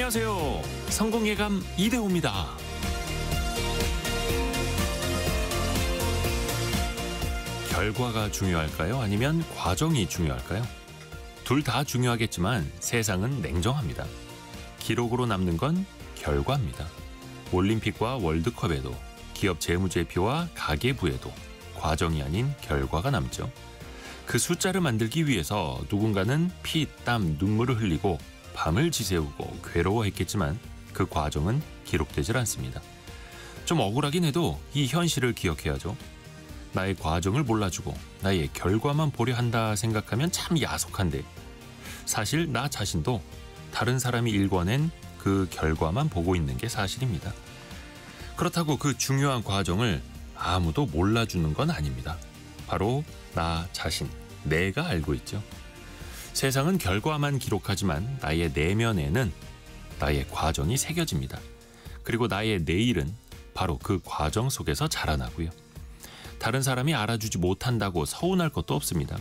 안녕하세요. 성공예감 이대호입니다. 결과가 중요할까요? 아니면 과정이 중요할까요? 둘 다 중요하겠지만 세상은 냉정합니다. 기록으로 남는 건 결과입니다. 올림픽과 월드컵에도 기업 재무제표와 가계부에도 과정이 아닌 결과가 남죠. 그 숫자를 만들기 위해서 누군가는 피, 땀, 눈물을 흘리고 밤을 지새우고 괴로워했겠지만 그 과정은 기록되질 않습니다. 좀 억울하긴 해도 이 현실을 기억해야죠. 나의 과정을 몰라주고 나의 결과만 보려 한다 생각하면 참 야속한데 사실 나 자신도 다른 사람이 일궈낸 그 결과만 보고 있는 게 사실입니다. 그렇다고 그 중요한 과정을 아무도 몰라주는 건 아닙니다. 바로 나 자신, 내가 알고 있죠. 세상은 결과만 기록하지만 나의 내면에는 나의 과정이 새겨집니다. 그리고 나의 내일은 바로 그 과정 속에서 자라나고요. 다른 사람이 알아주지 못한다고 서운할 것도 없습니다.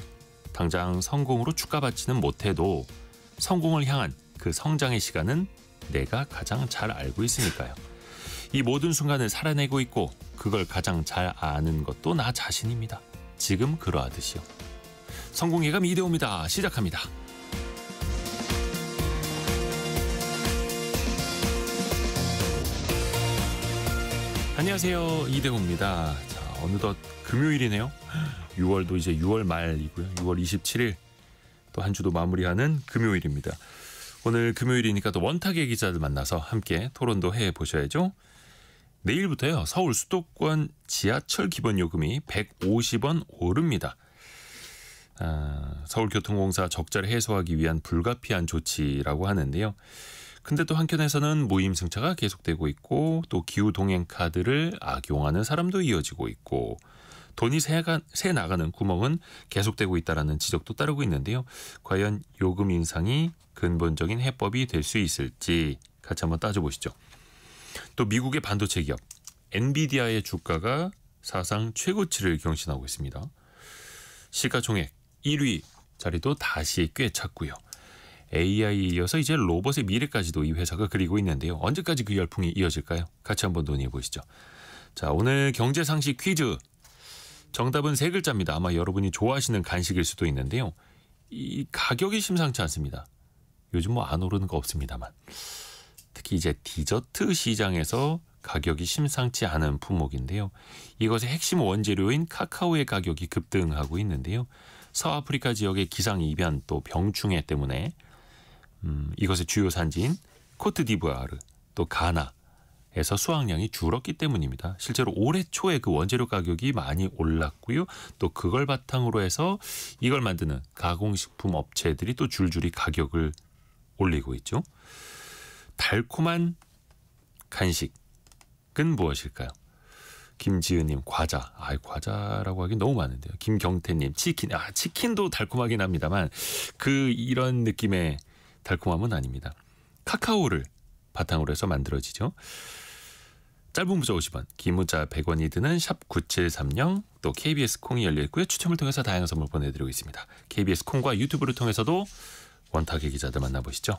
당장 성공으로 축하받지는 못해도 성공을 향한 그 성장의 시간은 내가 가장 잘 알고 있으니까요. 이 모든 순간을 살아내고 있고 그걸 가장 잘 아는 것도 나 자신입니다. 지금 그러하듯이요. 성공예감 이대호입니다. 시작합니다. 안녕하세요. 이대호입니다. 자, 어느덧 금요일이네요. 6월도 이제 6월 말이고요. 6월 27일 또 한 주도 마무리하는 금요일입니다. 오늘 금요일이니까 또 원탁의 기자들 만나서 함께 토론도 해보셔야죠. 내일부터요. 서울 수도권 지하철 기본요금이 150원 오릅니다. 서울교통공사 적자를 해소하기 위한 불가피한 조치라고 하는데요. 근데 또 한편에서는 무임승차가 계속되고 있고 또 기후동행카드를 악용하는 사람도 이어지고 있고 돈이 새 나가는 구멍은 계속되고 있다는 지적도 따르고 있는데요. 과연 요금 인상이 근본적인 해법이 될 수 있을지 같이 한번 따져보시죠. 또 미국의 반도체 기업 엔비디아의 주가가 사상 최고치를 경신하고 있습니다. 시가총액 1위 자리도 다시 꿰찼고요. AI에 이어서 이제 로봇의 미래까지도 이 회사가 그리고 있는데요. 언제까지 그 열풍이 이어질까요? 같이 한번 논의해 보시죠. 자, 오늘 경제상식 퀴즈. 정답은 세 글자입니다. 아마 여러분이 좋아하시는 간식일 수도 있는데요. 이 가격이 심상치 않습니다. 요즘 뭐 안 오르는 거 없습니다만. 특히 이제 디저트 시장에서 가격이 심상치 않은 품목인데요. 이것의 핵심 원재료인 카카오의 가격이 급등하고 있는데요. 서아프리카 지역의 기상이변 또 병충해 때문에 이것의 주요 산지인 코트디부아르 또 가나에서 수확량이 줄었기 때문입니다. 실제로 올해 초에 그 원재료 가격이 많이 올랐고요. 또 그걸 바탕으로 해서 이걸 만드는 가공식품 업체들이 또 줄줄이 가격을 올리고 있죠. 달콤한 간식은 무엇일까요? 김지은님 과자. 과자라고 하긴 너무 많은데요. 김경태님 치킨. 치킨도 달콤하긴 합니다만 이런 느낌의 달콤함은 아닙니다. 카카오를 바탕으로 해서 만들어지죠. 짧은 문자 50원, 긴 문자 100원이 드는 샵 9730, 또 KBS 콩이 열려있고요. 추첨을 통해서 다양한 선물 보내드리고 있습니다. KBS 콩과 유튜브를 통해서도 원탁의 기자들 만나보시죠.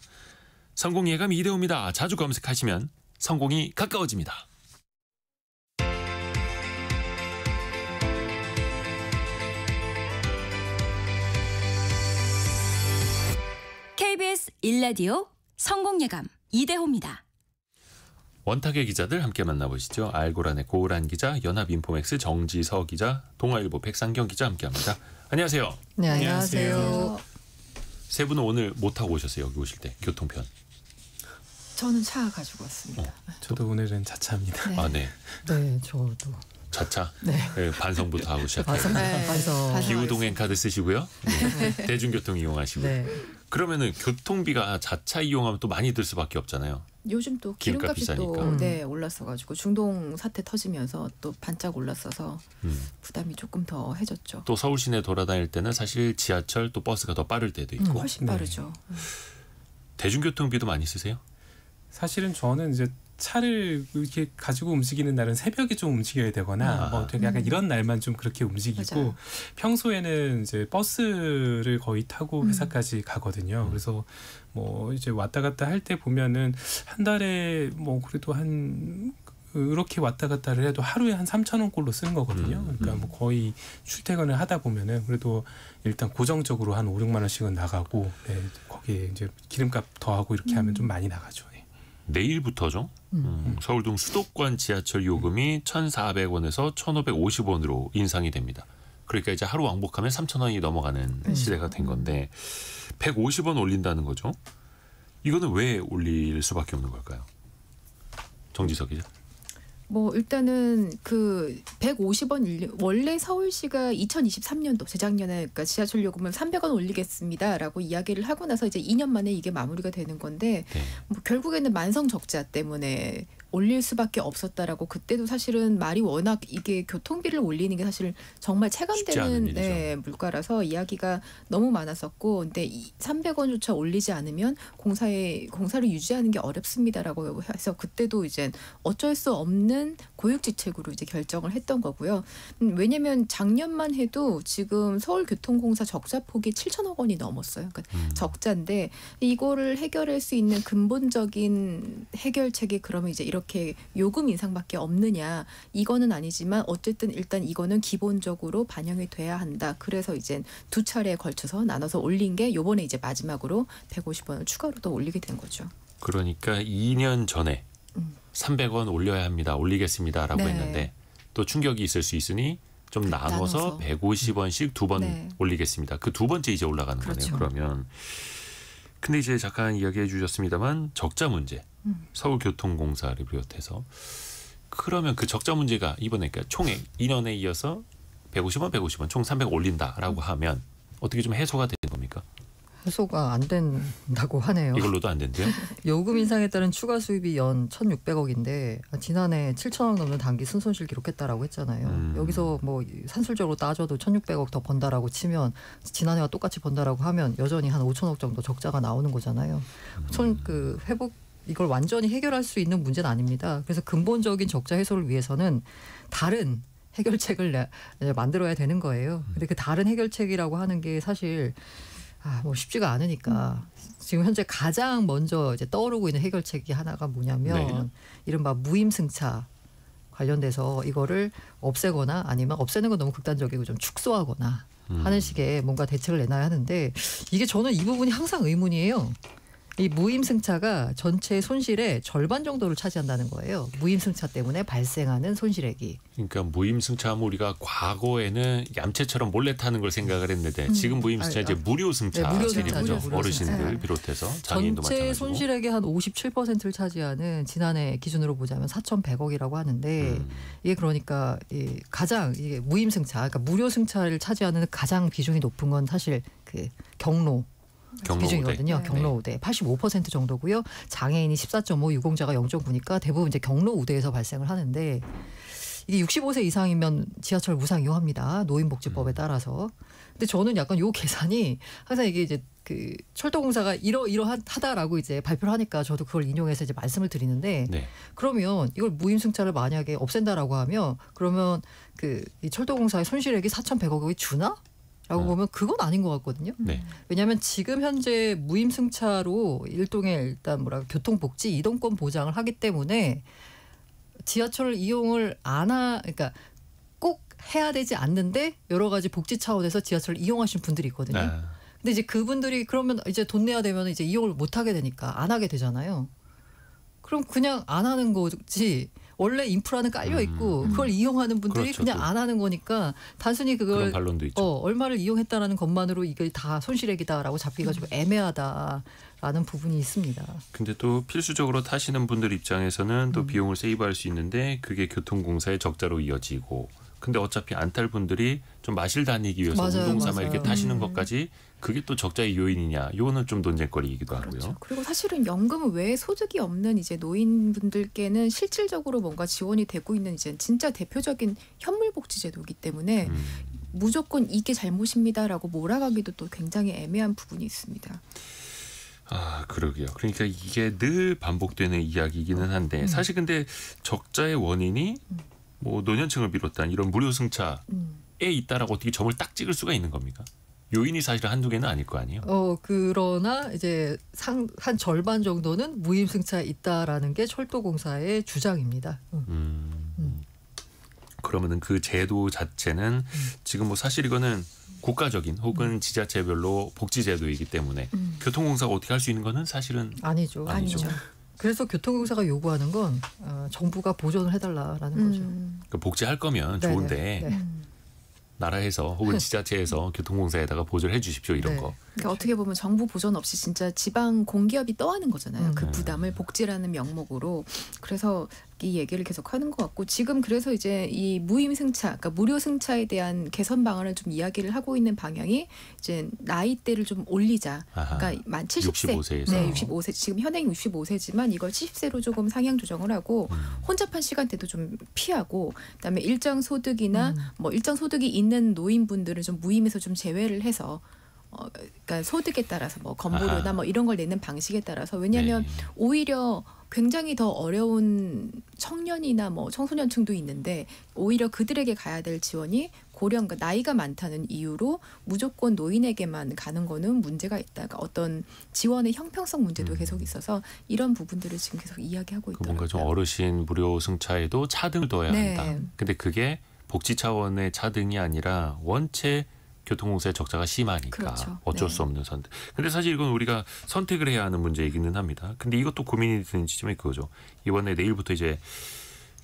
성공예감 이대호입니다. 자주 검색하시면 성공이 가까워집니다. KBS 1라디오 성공예감 이대호입니다. 원탁의 기자들 함께 만나보시죠. 알고란의 고우란 기자, 연합인포맥스 정지서 기자, 동아일보 백상경 기자 함께합니다. 안녕하세요. 네, 안녕하세요. 세 분은 오늘 못 타고 오셨어요. 여기 오실 때 교통편. 저는 차 가지고 왔습니다. 저도 오늘은 자차입니다. 네. 네. 네, 저도. 자차. 네. 반성부터 하고 시작해요. 반성. 기후동행 카드 쓰시고요. 대중교통 이용하시고요. 네. 그러면은 교통비가 자차 이용하면 또 많이 들 수밖에 없잖아요. 요즘 또 기름값 기름값이 또 비싸니까. 올랐어가지고 중동 사태 터지면서 또 반짝 올랐어서 부담이 조금 더 해졌죠. 또 서울 시내 돌아다닐 때는 사실 지하철 또 버스가 더 빠를 때도 있고. 훨씬 빠르죠. 대중교통비도 많이 쓰세요? 사실은 저는 이제 차를 이렇게 가지고 움직이는 날은 새벽에 좀 움직여야 되거나 뭐 되게 약간 이런 날만 좀 그렇게 움직이고 맞아요. 평소에는 이제 버스를 거의 타고 회사까지 가거든요. 그래서 뭐 이제 왔다 갔다 할 때 보면은 한 달에 뭐 그래도 한 이렇게 왔다 갔다를 해도 하루에 한 3,000원 꼴로 쓰는 거거든요. 그러니까 뭐 거의 출퇴근을 하다 보면은 그래도 일단 고정적으로 한 5, 6만 원씩은 나가고 네, 거기에 이제 기름값 더하고 이렇게 하면 좀 많이 나가죠. 네. 내일부터죠. 서울동 수도권 지하철 요금이 1,400원에서 1,550원으로 인상이 됩니다. 그러니까 이제 하루 왕복하면 3,000원이 넘어가는 시대가 된 건데 150원 올린다는 거죠. 이거는 왜 올릴 수밖에 없는 걸까요? 정지석 기자. 뭐 일단은 그 150원 원래 서울시가 2023년도 재작년에 그러니까 지하철 요금을 300원 올리겠습니다라고 이야기를 하고 나서 이제 2년 만에 이게 마무리가 되는 건데 네. 뭐 결국에는 만성 적자 때문에 올릴 수밖에 없었다라고 그때도 사실은 말이 워낙 이게 교통비를 올리는 게 사실 정말 쉽지 않은 체감되는 일이죠. 네, 물가라서 이야기가 너무 많았었고 근데 300원조차 올리지 않으면 공사를 유지하는 게 어렵습니다라고 해서 그때도 이제 어쩔 수 없는 고육지책으로 이제 결정을 했던 거고요. 왜냐하면 작년만 해도 지금 서울교통공사 적자 폭이 7천억 원이 넘었어요. 그러니까 적자인데 이거를 해결할 수 있는 근본적인 해결책이 그러면 이제 이렇게 요금 인상밖에 없느냐 이거는 아니지만 어쨌든 일단 이거는 기본적으로 반영이 돼야 한다. 그래서 이제 두 차례에 걸쳐서 나눠서 올린 게 요번에 이제 마지막으로 150원을 추가로 또 올리게 된 거죠. 그러니까 2년 전에 300원 올려야 합니다. 올리겠습니다라고 네. 했는데 또 충격이 있을 수 있으니 좀 나눠서 나눠서. 150원씩 두 번 네. 올리겠습니다. 그 두 번째 이제 올라가는 그렇죠. 거네요. 그러면 근데 이제 잠깐 이야기해 주셨습니다만 적자 문제. 서울교통공사를 비롯해서 그러면 그 적자 문제가 이번에 그러니까 총액 2년에 이어서 150원 총 300 올린다라고 하면 어떻게 좀 해소가 되는 겁니까? 해소가 안 된다고 하네요. 이걸로도 안 된대요? 요금 인상에 따른 추가 수입이 연 1,600억인데 지난해 7천억 넘는 단기 순손실 기록했다라고 했잖아요. 여기서 뭐 산술적으로 따져도 1,600억 더 번다라고 치면 지난해와 똑같이 번다라고 하면 여전히 한 5천억 정도 적자가 나오는 거잖아요. 그 회복 이걸 완전히 해결할 수 있는 문제는 아닙니다. 그래서 근본적인 적자 해소를 위해서는 다른 해결책을 만들어야 되는 거예요. 근데 그 다른 해결책이라고 하는 게 사실 뭐 쉽지가 않으니까 지금 현재 가장 먼저 이제 떠오르고 있는 해결책이 하나가 뭐냐면 네. 이른바 무임승차 관련돼서 이거를 없애거나 아니면 없애는 건 너무 극단적이고 좀 축소하거나 하는 식의 뭔가 대책을 내놔야 하는데 이게 저는 이 부분이 항상 의문이에요. 이 무임승차가 전체 손실의 절반 정도를 차지한다는 거예요. 무임승차 때문에 발생하는 손실액이. 그러니까 무임승차하면 우리가 과거에는 얌체처럼 몰래 타는 걸 생각을 했는데 지금 무임승차 이제 무료승차 네, 무료승차죠. 세력이죠. 무료승차. 어르신들 네. 비롯해서 장애인도 전체 마찬가지고. 손실액의 한 57%를 차지하는 지난해 기준으로 보자면 4,100억이라고 하는데 이게 그러니까 가장 이게 무임승차, 그러니까 무료승차를 차지하는 가장 비중이 높은 건 사실 그 경로. 비중이거든요. 네. 경로 우대 85% 정도고요. 장애인이 14.5, 유공자가 0.9니까 대부분 이제 경로 우대에서 발생을 하는데 이게 65세 이상이면 지하철 무상 이용합니다. 노인복지법에 따라서. 근데 저는 약간 요 계산이 항상 이게 이제 그 철도공사가 이러하다라고 이제 발표를 하니까 저도 그걸 인용해서 이제 말씀을 드리는데 네. 그러면 이걸 무임승차를 만약에 없앤다라고 하면 그러면 이 철도공사의 손실액이 4,100억이 주나? 라고 보면 그건 아닌 것 같거든요. 네. 왜냐하면 지금 현재 무임승차로 일종의 일단 교통복지 이동권 보장을 하기 때문에 지하철 이용을 그러니까 꼭 해야 되지 않는데 여러 가지 복지 차원에서 지하철을 이용하신 분들이 있거든요. 근데 이제 그분들이 그러면 이제 돈 내야 되면 이제 이용을 못 하게 되니까 안 하게 되잖아요. 그럼 그냥 안 하는 거지. 원래 인프라는 깔려 있고 그걸 이용하는 분들이 그렇죠, 그냥 또. 안 하는 거니까 단순히 그런 그걸 반론도 있죠. 얼마를 이용했다라는 것만으로 이게 다 손실액이다라고 잡기가 좀 애매하다라는 부분이 있습니다. 근데 또 필수적으로 타시는 분들 입장에서는 또 비용을 세이브할 수 있는데 그게 교통공사의 적자로 이어지고 근데 어차피 안 탈 분들이 좀 마실 다니기 위해서 맞아요, 운동 삼아 맞아요. 이렇게 타시는 것까지 그게 또 적자의 요인이냐 이거는 좀 논쟁거리이기도 하고요. 그렇죠. 그리고 사실은 연금 외에 소득이 없는 이제 노인분들께는 실질적으로 뭔가 지원이 되고 있는 이제 진짜 대표적인 현물복지제도이기 때문에 무조건 이게 잘못입니다라고 몰아가기도 또 굉장히 애매한 부분이 있습니다. 아, 그러게요. 그러니까 이게 늘 반복되는 이야기이기는 한데 사실 근데 적자의 원인이 뭐 노년층을 비롯한 이런 무료 승차에 있다라고 어떻게 점을 딱 찍을 수가 있는 겁니까? 요인이 사실 한두 개는 아닐 거 아니에요. 그러나 이제 한 절반 정도는 무임승차에 있다라는 게 철도공사의 주장입니다. 그러면은 그 제도 자체는 지금 뭐 사실 이거는 국가적인 혹은 지자체별로 복지제도이기 때문에 교통공사가 어떻게 할 수 있는 거는 사실은 아니죠. 아니죠. 그래서 교통공사가 요구하는 건 정부가 보존을 해달라라는 거죠. 그러니까 복지할 거면 네네. 좋은데 네. 나라에서 혹은 지자체에서 교통공사에다가 보조를 해주십시오 이런 네. 거. 그러니까 어떻게 보면 정부 보전 없이 진짜 지방 공기업이 떠안은 거잖아요. 그 네. 부담을 복지라는 명목으로. 그래서 이 얘기를 계속 하는 것 같고 지금 그래서 이제 이 무임승차, 그러니까 무료 승차에 대한 개선 방안을 좀 이야기를 하고 있는 방향이 이제 나이대를 좀 올리자. 아하. 그러니까 만 70세, 65세에서. 네, 65세 지금 현행 65세지만 이걸 70세로 조금 상향 조정을 하고 혼잡한 시간대도 좀 피하고 그다음에 일정 소득이나 뭐 일정 소득이 있는 노인분들은 좀 무임에서 좀 제외를 해서. 그러니까 소득에 따라서 뭐 건보료나 아하. 뭐 이런 걸 내는 방식에 따라서 왜냐하면 네. 오히려 굉장히 더 어려운 청년이나 뭐 청소년층도 있는데 오히려 그들에게 가야 될 지원이 고령, 그러니까 나이가 많다는 이유로 무조건 노인에게만 가는 거는 문제가 있다. 그러니까 어떤 지원의 형평성 문제도 계속 있어서 이런 부분들을 지금 계속 이야기하고 그 있더라고요. 뭔가 좀 어르신 무료 승차에도 차등을 둬야 네. 한다. 근데 그게 복지 차원의 차등이 아니라 원체 교통공사의 적자가 심하니까 그렇죠. 어쩔 네. 수 없는 선택. 근데 사실 이건 우리가 선택을 해야 하는 문제이기는 합니다. 근데 이것도 고민이 드는 지점이 그거죠. 이번에 내일부터 이제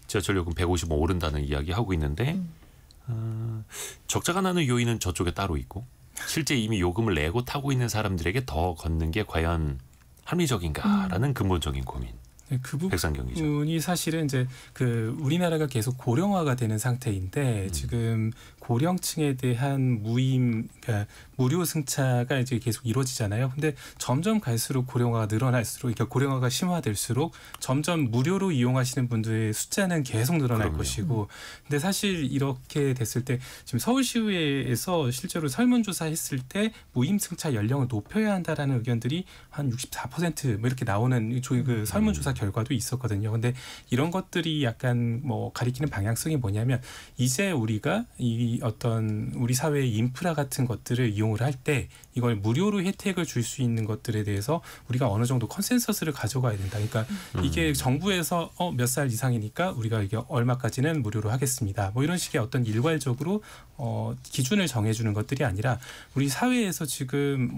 지하철 요금 150원 오른다는 이야기 하고 있는데 적자가 나는 요인은 저쪽에 따로 있고 실제 이미 요금을 내고 타고 있는 사람들에게 더 걷는 게 과연 합리적인가라는 근본적인 고민. 네, 그 백상경이죠. 부분이 사실은 이제 그 우리나라가 계속 고령화가 되는 상태인데 지금 고령층에 대한 무임, 그러니까 무료 승차가 이제 계속 이루어지잖아요. 근데 점점 갈수록 고령화가 늘어날수록, 그러니까 고령화가 심화될수록 점점 무료로 이용하시는 분들의 숫자는 계속 늘어날 그럼요. 것이고, 근데 사실 이렇게 됐을 때 지금 서울시의회에서 실제로 설문조사했을 때 무임 승차 연령을 높여야 한다라는 의견들이 한 64%뭐 이렇게 나오는 그 설문조사 결과도 있었거든요. 근데 이런 것들이 약간 뭐 가리키는 방향성이 뭐냐면 이제 우리가 이 어떤 우리 사회의 인프라 같은 것들을 이용을 할 때 이걸 무료로 혜택을 줄 수 있는 것들에 대해서 우리가 어느 정도 컨센서스를 가져가야 된다. 그러니까 이게 정부에서 몇 살 이상이니까 우리가 이게 얼마까지는 무료로 하겠습니다. 뭐 이런 식의 어떤 일괄적으로 기준을 정해주는 것들이 아니라 우리 사회에서 지금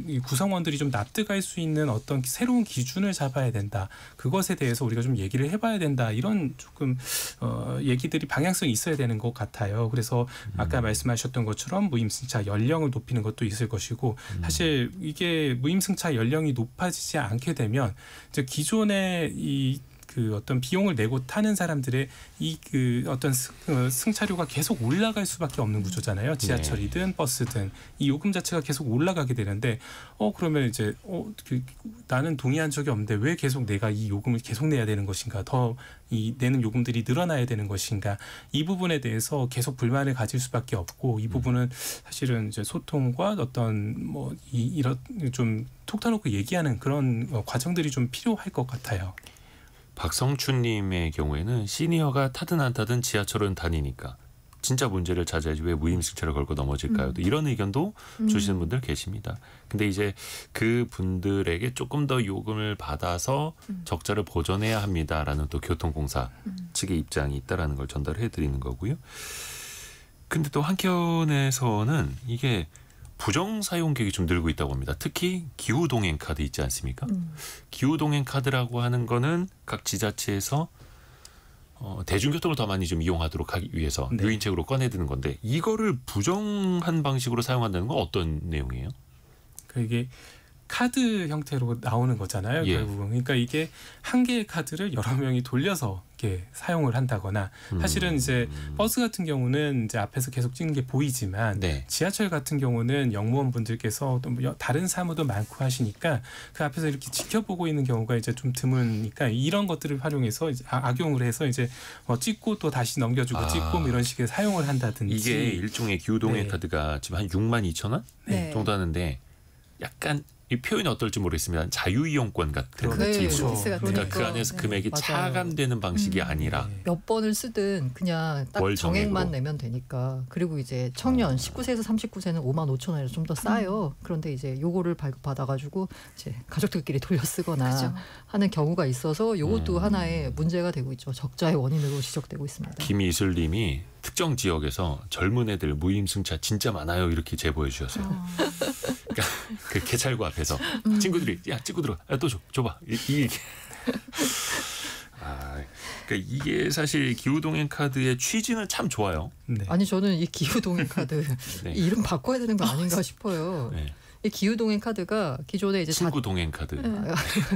이 구성원들이 좀 납득할 수 있는 어떤 새로운 기준을 잡아야 된다. 그것에 대해서 우리가 좀 얘기를 해봐야 된다. 이런 조금 얘기들이 방향성이 있어야 되는 것 같아요. 그래서 아까 말씀하셨던 것처럼 무임승차 연령을 높이는 것도 있을 것이고 사실 이게 무임승차 연령이 높아지지 않게 되면 이제 기존의 그 어떤 비용을 내고 타는 사람들의 그 어떤 승차료가 계속 올라갈 수밖에 없는 구조잖아요. 지하철이든 버스든 이 요금 자체가 계속 올라가게 되는데 그러면 이제 나는 동의한 적이 없는데 왜 계속 내가 이 요금을 계속 내야 되는 것인가? 더 이 내는 요금들이 늘어나야 되는 것인가? 이 부분에 대해서 계속 불만을 가질 수밖에 없고 이 부분은 사실은 이제 소통과 어떤 이런 좀 톡 터놓고 얘기하는 그런 과정들이 좀 필요할 것 같아요. 박성춘님의 경우에는 시니어가 타든 안 타든 지하철은 다니니까 진짜 문제를 찾아야지 왜 무임승차를 걸고 넘어질까요? 또 이런 의견도 주시는 분들 계십니다. 근데 이제 그 분들에게 조금 더 요금을 받아서 적자를 보전해야 합니다라는 또 교통공사 측의 입장이 있다라는 걸 전달해 드리는 거고요. 근데 또 한켠에서는 이게 부정 사용객이 좀 늘고 있다고 합니다. 특히 기후동행 카드 있지 않습니까? 기후동행 카드라고 하는 거는 각 지자체에서 대중교통을 더 많이 좀 이용하도록 하기 위해서 네. 유인책으로 꺼내드는 건데 이거를 부정한 방식으로 사용한다는 건 어떤 내용이에요? 이게 카드 형태로 나오는 거잖아요. 예. 결국은. 그러니까 이게 한 개의 카드를 여러 명이 돌려서 이렇게 사용을 한다거나 사실은 이제 버스 같은 경우는 이제 앞에서 계속 찍는 게 보이지만 네. 지하철 같은 경우는 영무원분들께서 또 다른 사무도 많고 하시니까 그 앞에서 이렇게 지켜보고 있는 경우가 이제 좀 드무니까 이런 것들을 활용해서 이제 악용을 해서 이제 찍고 또 다시 넘겨주고 찍고 뭐 이런 식의 사용을 한다든지 이게 일종의 기후동행 네. 카드가 지금 한 62,000원 네. 정도 하는데 약간 이 표현이 어떨지 모르겠습니다. 자유이용권 같은 네, 느낌으로. 패스 같은 그러니까 그 그러니까. 안에서 네, 금액이 맞아요. 차감되는 방식이 아니라 네. 몇 번을 쓰든 그냥 딱 월 정액만 정액으로. 내면 되니까. 그리고 이제 청년 19세에서 39세는 5만 5천 원이 좀 더 싸요. 그런데 이제 요거를 발급받아가지고 이제 가족들끼리 돌려 쓰거나 그죠. 하는 경우가 있어서 요것도 음. 하나의 문제가 되고 있죠. 적자의 원인으로 지적되고 있습니다. 김이슬님이 특정 지역에서 젊은 애들 무임승차 진짜 많아요 이렇게 제보해 주셨어요. 그러니까 그 개찰구 앞에서 친구들이 야 찍고 들어, 또 줘봐 이게. 그러니까 이게 사실 기후동행 카드의 취지는 참 좋아요. 네. 아니 저는 이 기후동행 카드 네. 이 이름 바꿔야 되는 거 아닌가 싶어요. 네. 이 기후동행 카드가 기존에 이제 친구 동행 카드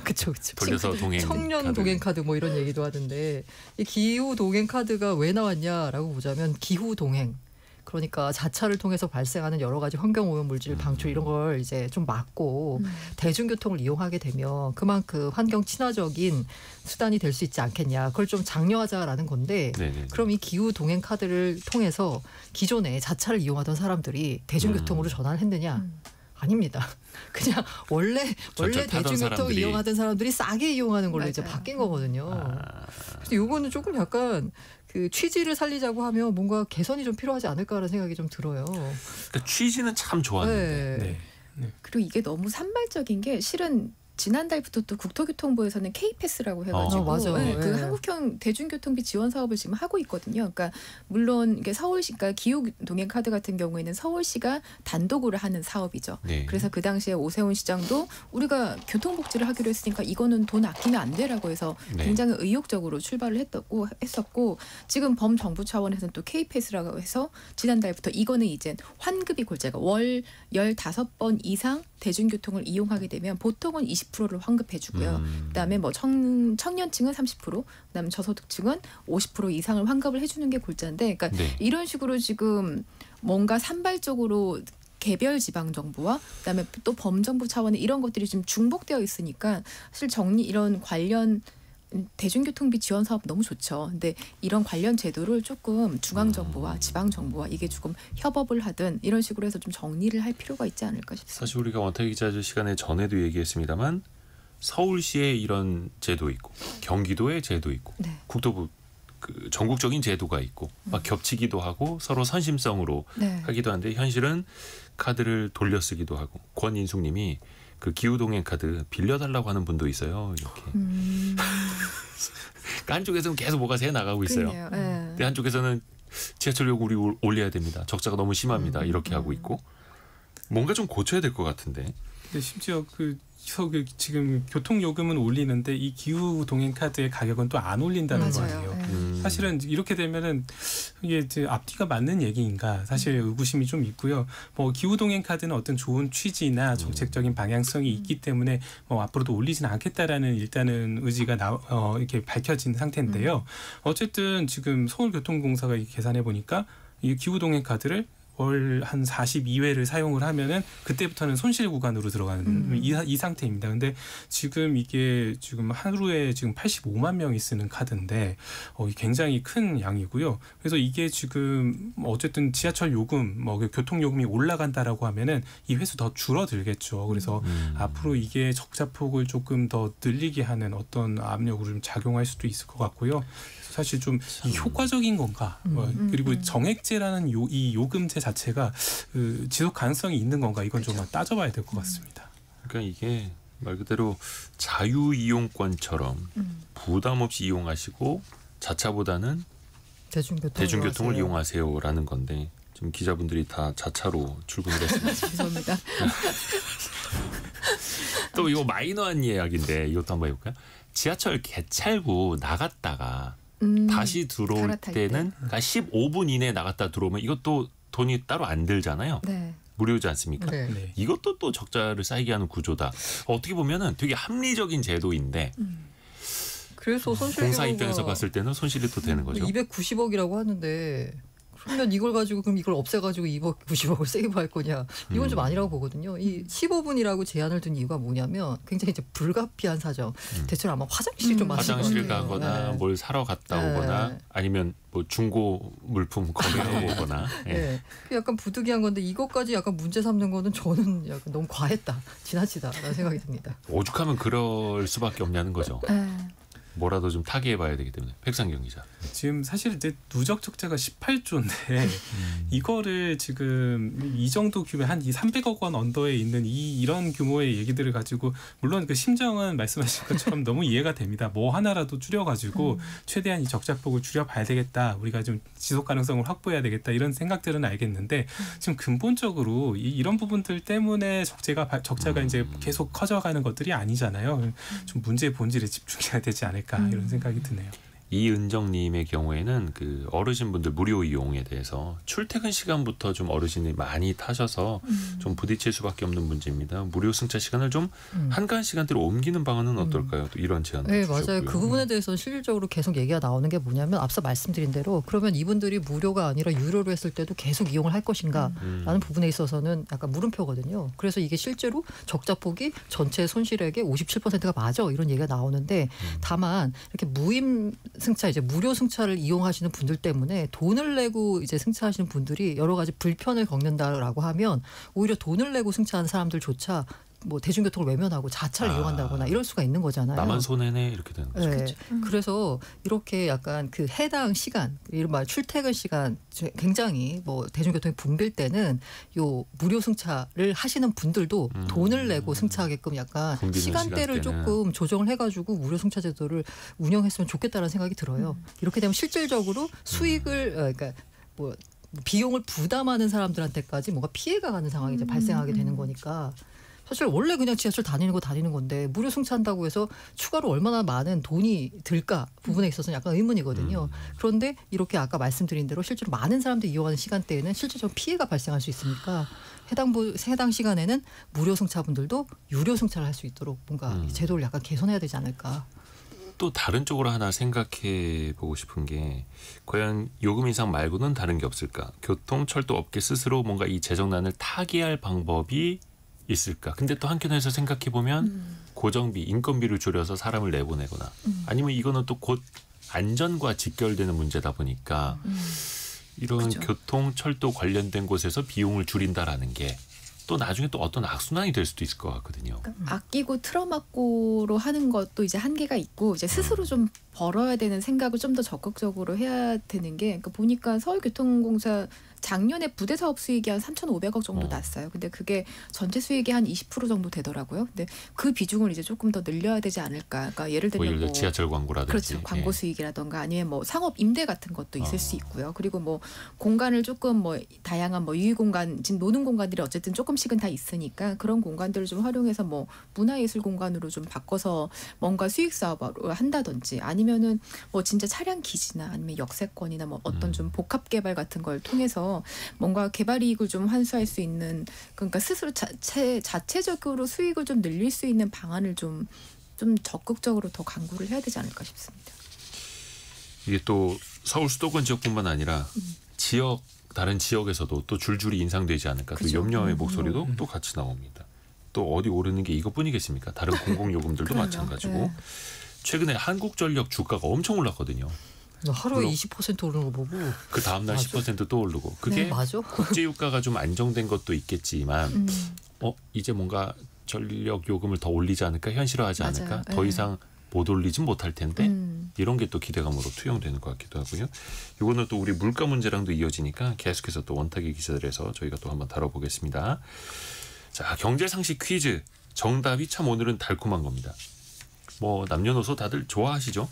그쵸 그쵸. 돌려서 동행 청년 카드. 동행 카드 뭐 이런 얘기도 하던데 이 기후 동행 카드가 왜 나왔냐라고 보자면 기후 동행 그러니까 자차를 통해서 발생하는 여러 가지 환경 오염 물질 방출 이런 걸 이제 좀 막고 대중교통을 이용하게 되면 그만큼 환경 친화적인 수단이 될 수 있지 않겠냐. 그걸 좀 장려하자라는 건데 네네. 그럼 이 기후 동행 카드를 통해서 기존에 자차를 이용하던 사람들이 대중교통으로 전환을 했느냐? 아닙니다. 그냥 원래 전철 타던 대중교통 사람들이- 이용하던 사람들이 싸게 이용하는 걸로 이제 맞아요. 바뀐 거거든요. 아, 그래서 요거는 조금 약간 그 취지를 살리자고 하면 뭔가 개선이 좀 필요하지 않을까라는 생각이 좀 들어요. 그러니까 취지는 참 좋았는데. 네. 네. 그리고 이게 너무 산발적인 게 실은 지난달부터 또 국토교통부에서는 K패스라고 해가지고 맞아요. 네, 그 네. 한국형 대중교통비 지원 사업을 지금 하고 있거든요. 그러니까 물론 이게 서울시, 그러니까 기후 동행 카드 같은 경우에는 서울시가 단독으로 하는 사업이죠. 네. 그래서 그 당시에 오세훈 시장도 우리가 교통복지를 하기로 했으니까 이거는 돈 아끼면 안 돼라고 해서 네. 굉장히 의욕적으로 출발을 했었고 지금 범정부 차원에서는 또 K패스라고 해서 지난달부터 이거는 이제 환급이 골자가 월 15번 이상 대중교통을 이용하게 되면 보통은 20%를 환급해주고요. 그다음에 뭐 청년층은 30%, 그다음에 저소득층은 50% 이상을 환급을 해주는 게 골자인데, 그러니까 네. 이런 식으로 지금 뭔가 산발적으로 개별 지방 정부와 그다음에 또 범정부 차원의 이런 것들이 지금 중복되어 있으니까 사실 이런 관련 대중교통비 지원 사업 너무 좋죠. 근데 이런 관련 제도를 조금 중앙 정부와 지방 정부와 이게 조금 협업을 하든 이런 식으로 해서 좀 정리를 할 필요가 있지 않을까 싶습니다. 사실 우리가 원탁 기자 시간에 전에도 얘기했습니다만 서울시에 이런 제도 있고 경기도에 제도 있고 네. 국토부 그 전국적인 제도가 있고 막 겹치기도 하고 서로 선심성으로 네. 하기도 한데 현실은 카드를 돌려쓰기도 하고 권인숙님이 그 기후동행 카드 빌려달라고 하는 분도 있어요. 이렇게. 그러니까 한쪽에서는 계속 뭐가 새 나가고 있어요. 그렇네요. 근데 한쪽에서는 지하철 요금 우리 올려야 됩니다. 적자가 너무 심합니다. 이렇게 하고 있고 뭔가 좀 고쳐야 될 것 같은데. 근데 심지어 지금 교통 요금은 올리는데 이 기후 동행 카드의 가격은 또 안 올린다는 맞아요. 거예요. 네. 사실은 이렇게 되면은 이게 이제 앞뒤가 맞는 얘기인가 사실 의구심이 좀 있고요. 뭐 기후 동행 카드는 어떤 좋은 취지나 정책적인 방향성이 있기 때문에 뭐 앞으로도 올리지는 않겠다라는 일단은 의지가 이렇게 밝혀진 상태인데요. 어쨌든 지금 서울교통공사가 계산해 보니까 이 기후 동행 카드를 월 한 42회를 사용을 하면은 그때부터는 손실 구간으로 들어가는 이 상태입니다. 근데 지금 이게 지금 하루에 지금 85만 명이 쓰는 카드인데 굉장히 큰 양이고요. 그래서 이게 지금 어쨌든 지하철 요금, 뭐 교통 요금이 올라간다라고 하면은 이 회수 더 줄어들겠죠. 그래서 앞으로 이게 적자폭을 조금 더 늘리게 하는 어떤 압력으로 좀 작용할 수도 있을 것 같고요. 사실 좀 효과적인 건가? 그리고 정액제라는 이 요금제 자체가 지속 가능성이 있는 건가? 이건 좀 따져봐야 될 것 같습니다. 그러니까 이게 말 그대로 자유 이용권처럼 부담 없이 이용하시고 자차보다는 대중교통을 이용하세요라는 건데 지금 기자분들이 다 자차로 출근을 했습니다. 죄송합니다. 또 이거 마이너한 이야기인데 이것도 한번 해볼까요? 지하철 개찰구 나갔다가 다시 들어올 갈아탈 때는 그러니까 15분 이내에 나갔다 들어오면 이것도 돈이 따로 안 들잖아요. 네. 무료지 않습니까? 네. 네. 이것도 또 적자를 쌓이게 하는 구조다. 어떻게 보면은 되게 합리적인 제도인데 그래서 손실 공사 규모가 입장에서 봤을 때는 손실이 또 되는 거죠. 290억이라고 하는데 그러면 이걸 가지고 그럼 이걸 없애가지고 290억을 세이브할 거냐? 이건 좀 아니라고 보거든요. 이 15분이라고 제한을 둔 이유가 뭐냐면 굉장히 이제 불가피한 사정. 대체로 아마 화장실 좀 마실 화장실 거예요. 가거나 네. 뭘 사러 갔다 오거나 아니면 뭐 중고 물품 거래하고 오거나. 예. 네. 약간 부득이한 건데 이것까지 약간 문제 삼는 거는 저는 약간 너무 과했다, 지나치다라는 생각이 듭니다. 오죽하면 그럴 수밖에 없냐는 거죠. 뭐라도 좀 타개해봐야 되기 때문에. 백상경 기자. 지금 사실 이제 누적 적자가 18조인데 이거를 지금 이 정도 규모 한 300억 원 언더에 있는 이런 규모의 얘기들을 가지고 물론 그 심정은 말씀하신 것처럼 너무 이해가 됩니다. 뭐 하나라도 줄여가지고 최대한 이 적자폭을 줄여봐야 되겠다. 우리가 좀 지속 가능성을 확보해야 되겠다. 이런 생각들은 알겠는데 지금 근본적으로 이런 부분들 때문에 적자가 이제 계속 커져가는 것들이 아니잖아요. 좀 문제의 본질에 집중해야 되지 않을까 이런 생각이 드네요. 이은정님의 경우에는 그 어르신분들 무료 이용에 대해서 출퇴근 시간부터 좀 어르신이 많이 타셔서 좀 부딪힐 수밖에 없는 문제입니다. 무료 승차 시간을 좀 한가한 시간대로 옮기는 방안은 어떨까요? 또 이런 제안도 네, 주셨고요. 맞아요. 그 부분에 대해서는 실질적으로 계속 얘기가 나오는 게 뭐냐면 앞서 말씀드린 대로 그러면 이분들이 무료가 아니라 유료로 했을 때도 계속 이용을 할 것인가 라는 부분에 있어서는 약간 물음표거든요. 그래서 이게 실제로 적자폭이 전체 손실액의 57%가 맞아 이런 얘기가 나오는데 다만 이렇게 무임 승차 이제 무료 승차를 이용하시는 분들 때문에 돈을 내고 이제 승차하시는 분들이 여러 가지 불편을 겪는다라고 하면 오히려 돈을 내고 승차하는 사람들조차 뭐 대중교통을 외면하고 자차를 이용한다거나 이럴 수가 있는 거잖아요. 나만 손해네 이렇게 되는 거죠. 네. 그래서 이렇게 약간 그 해당 시간, 이른바 출퇴근 시간 굉장히 뭐 대중교통이 붐빌 때는 요 무료 승차를 하시는 분들도 돈을 내고 승차하게끔 약간 시간대를 조금 조정을 해가지고 무료 승차 제도를 운영했으면 좋겠다는 생각이 들어요. 이렇게 되면 실질적으로 수익을 그러니까 뭐 비용을 부담하는 사람들한테까지 뭔가 피해가 가는 상황이 이제 발생하게 되는 거니까. 사실 원래 그냥 지하철 다니는 건데 무료 승차한다고 해서 추가로 얼마나 많은 돈이 들까 부분에 있어서는 약간 의문이거든요. 그런데 이렇게 아까 말씀드린 대로 실제로 많은 사람들이 이용하는 시간대에는 실질적으로 피해가 발생할 수 있으니까 해당 시간에는 무료 승차분들도 유료 승차를 할 수 있도록 뭔가 제도를 약간 개선해야 되지 않을까. 또 다른 쪽으로 하나 생각해 보고 싶은 게 과연 요금 인상 말고는 다른 게 없을까? 교통, 철도 업계 스스로 뭔가 이 재정난을 타개할 방법이 있을까? 근데 또 한편에서 생각해 보면 고정비, 인건비를 줄여서 사람을 내보내거나 아니면 이거는 또 곧 안전과 직결되는 문제다 보니까 이런 그렇죠. 교통, 철도 관련된 곳에서 비용을 줄인다라는 게 또 나중에 또 어떤 악순환이 될 수도 있을 것 같거든요. 그러니까 아끼고 틀어막고로 하는 것도 이제 한계가 있고 이제 스스로 좀 벌어야 되는 생각을 좀 더 적극적으로 해야 되는 게 그러니까 보니까 서울교통공사 작년에 부대 사업 수익이 한 3,500억 정도 났어요. 근데 그게 전체 수익이 한 20% 정도 되더라고요. 근데 그 비중을 이제 조금 더 늘려야 되지 않을까. 그러니까 예를 들면 뭐 지하철 광고라든지. 그렇죠. 광고 수익이라던가 아니면 뭐 상업 임대 같은 것도 있을 수 있고요. 그리고 뭐 공간을 조금 뭐 다양한 뭐 유휴 공간, 지금 노는 공간들이 어쨌든 조금씩은 다 있으니까 그런 공간들을 좀 활용해서 뭐 문화예술 공간으로 좀 바꿔서 뭔가 수익 사업을 한다든지 아니면은 뭐 진짜 차량 기지나 아니면 역세권이나 뭐 어떤 좀 복합 개발 같은 걸 통해서 뭔가 개발 이익을 좀 환수할 수 있는 그러니까 스스로 자체적으로 수익을 좀 늘릴 수 있는 방안을 좀 적극적으로 더 강구를 해야 되지 않을까 싶습니다. 이게 또 서울 수도권 지역뿐만 아니라 다른 지역에서도 또 줄줄이 인상되지 않을까. 또 그죠. 염려의 목소리도 또 같이 나옵니다. 또 어디 오르는 게 이것뿐이겠습니까? 다른 공공요금들도 마찬가지고. 네. 최근에 한국전력 주가가 엄청 올랐거든요. 하루에 물론 20% 오르는 거 보고 그 다음날 맞아. 10%또 오르고. 그게 맞아. 국제유가가 좀 안정된 것도 있겠지만 이제 뭔가 전력 요금을 더 올리지 않을까, 현실화하지 맞아요. 않을까, 네. 더 이상 못 올리진 못할 텐데 이런 게 또 기대감으로 투영되는 것 같기도 하고요. 이거는 또 우리 물가 문제랑도 이어지니까 계속해서 또 원탁의 기사들에서 저희가 또 한번 다뤄보겠습니다. 자, 경제상식 퀴즈. 정답이 참 오늘은 달콤한 겁니다. 뭐 남녀노소 다들 좋아하시죠?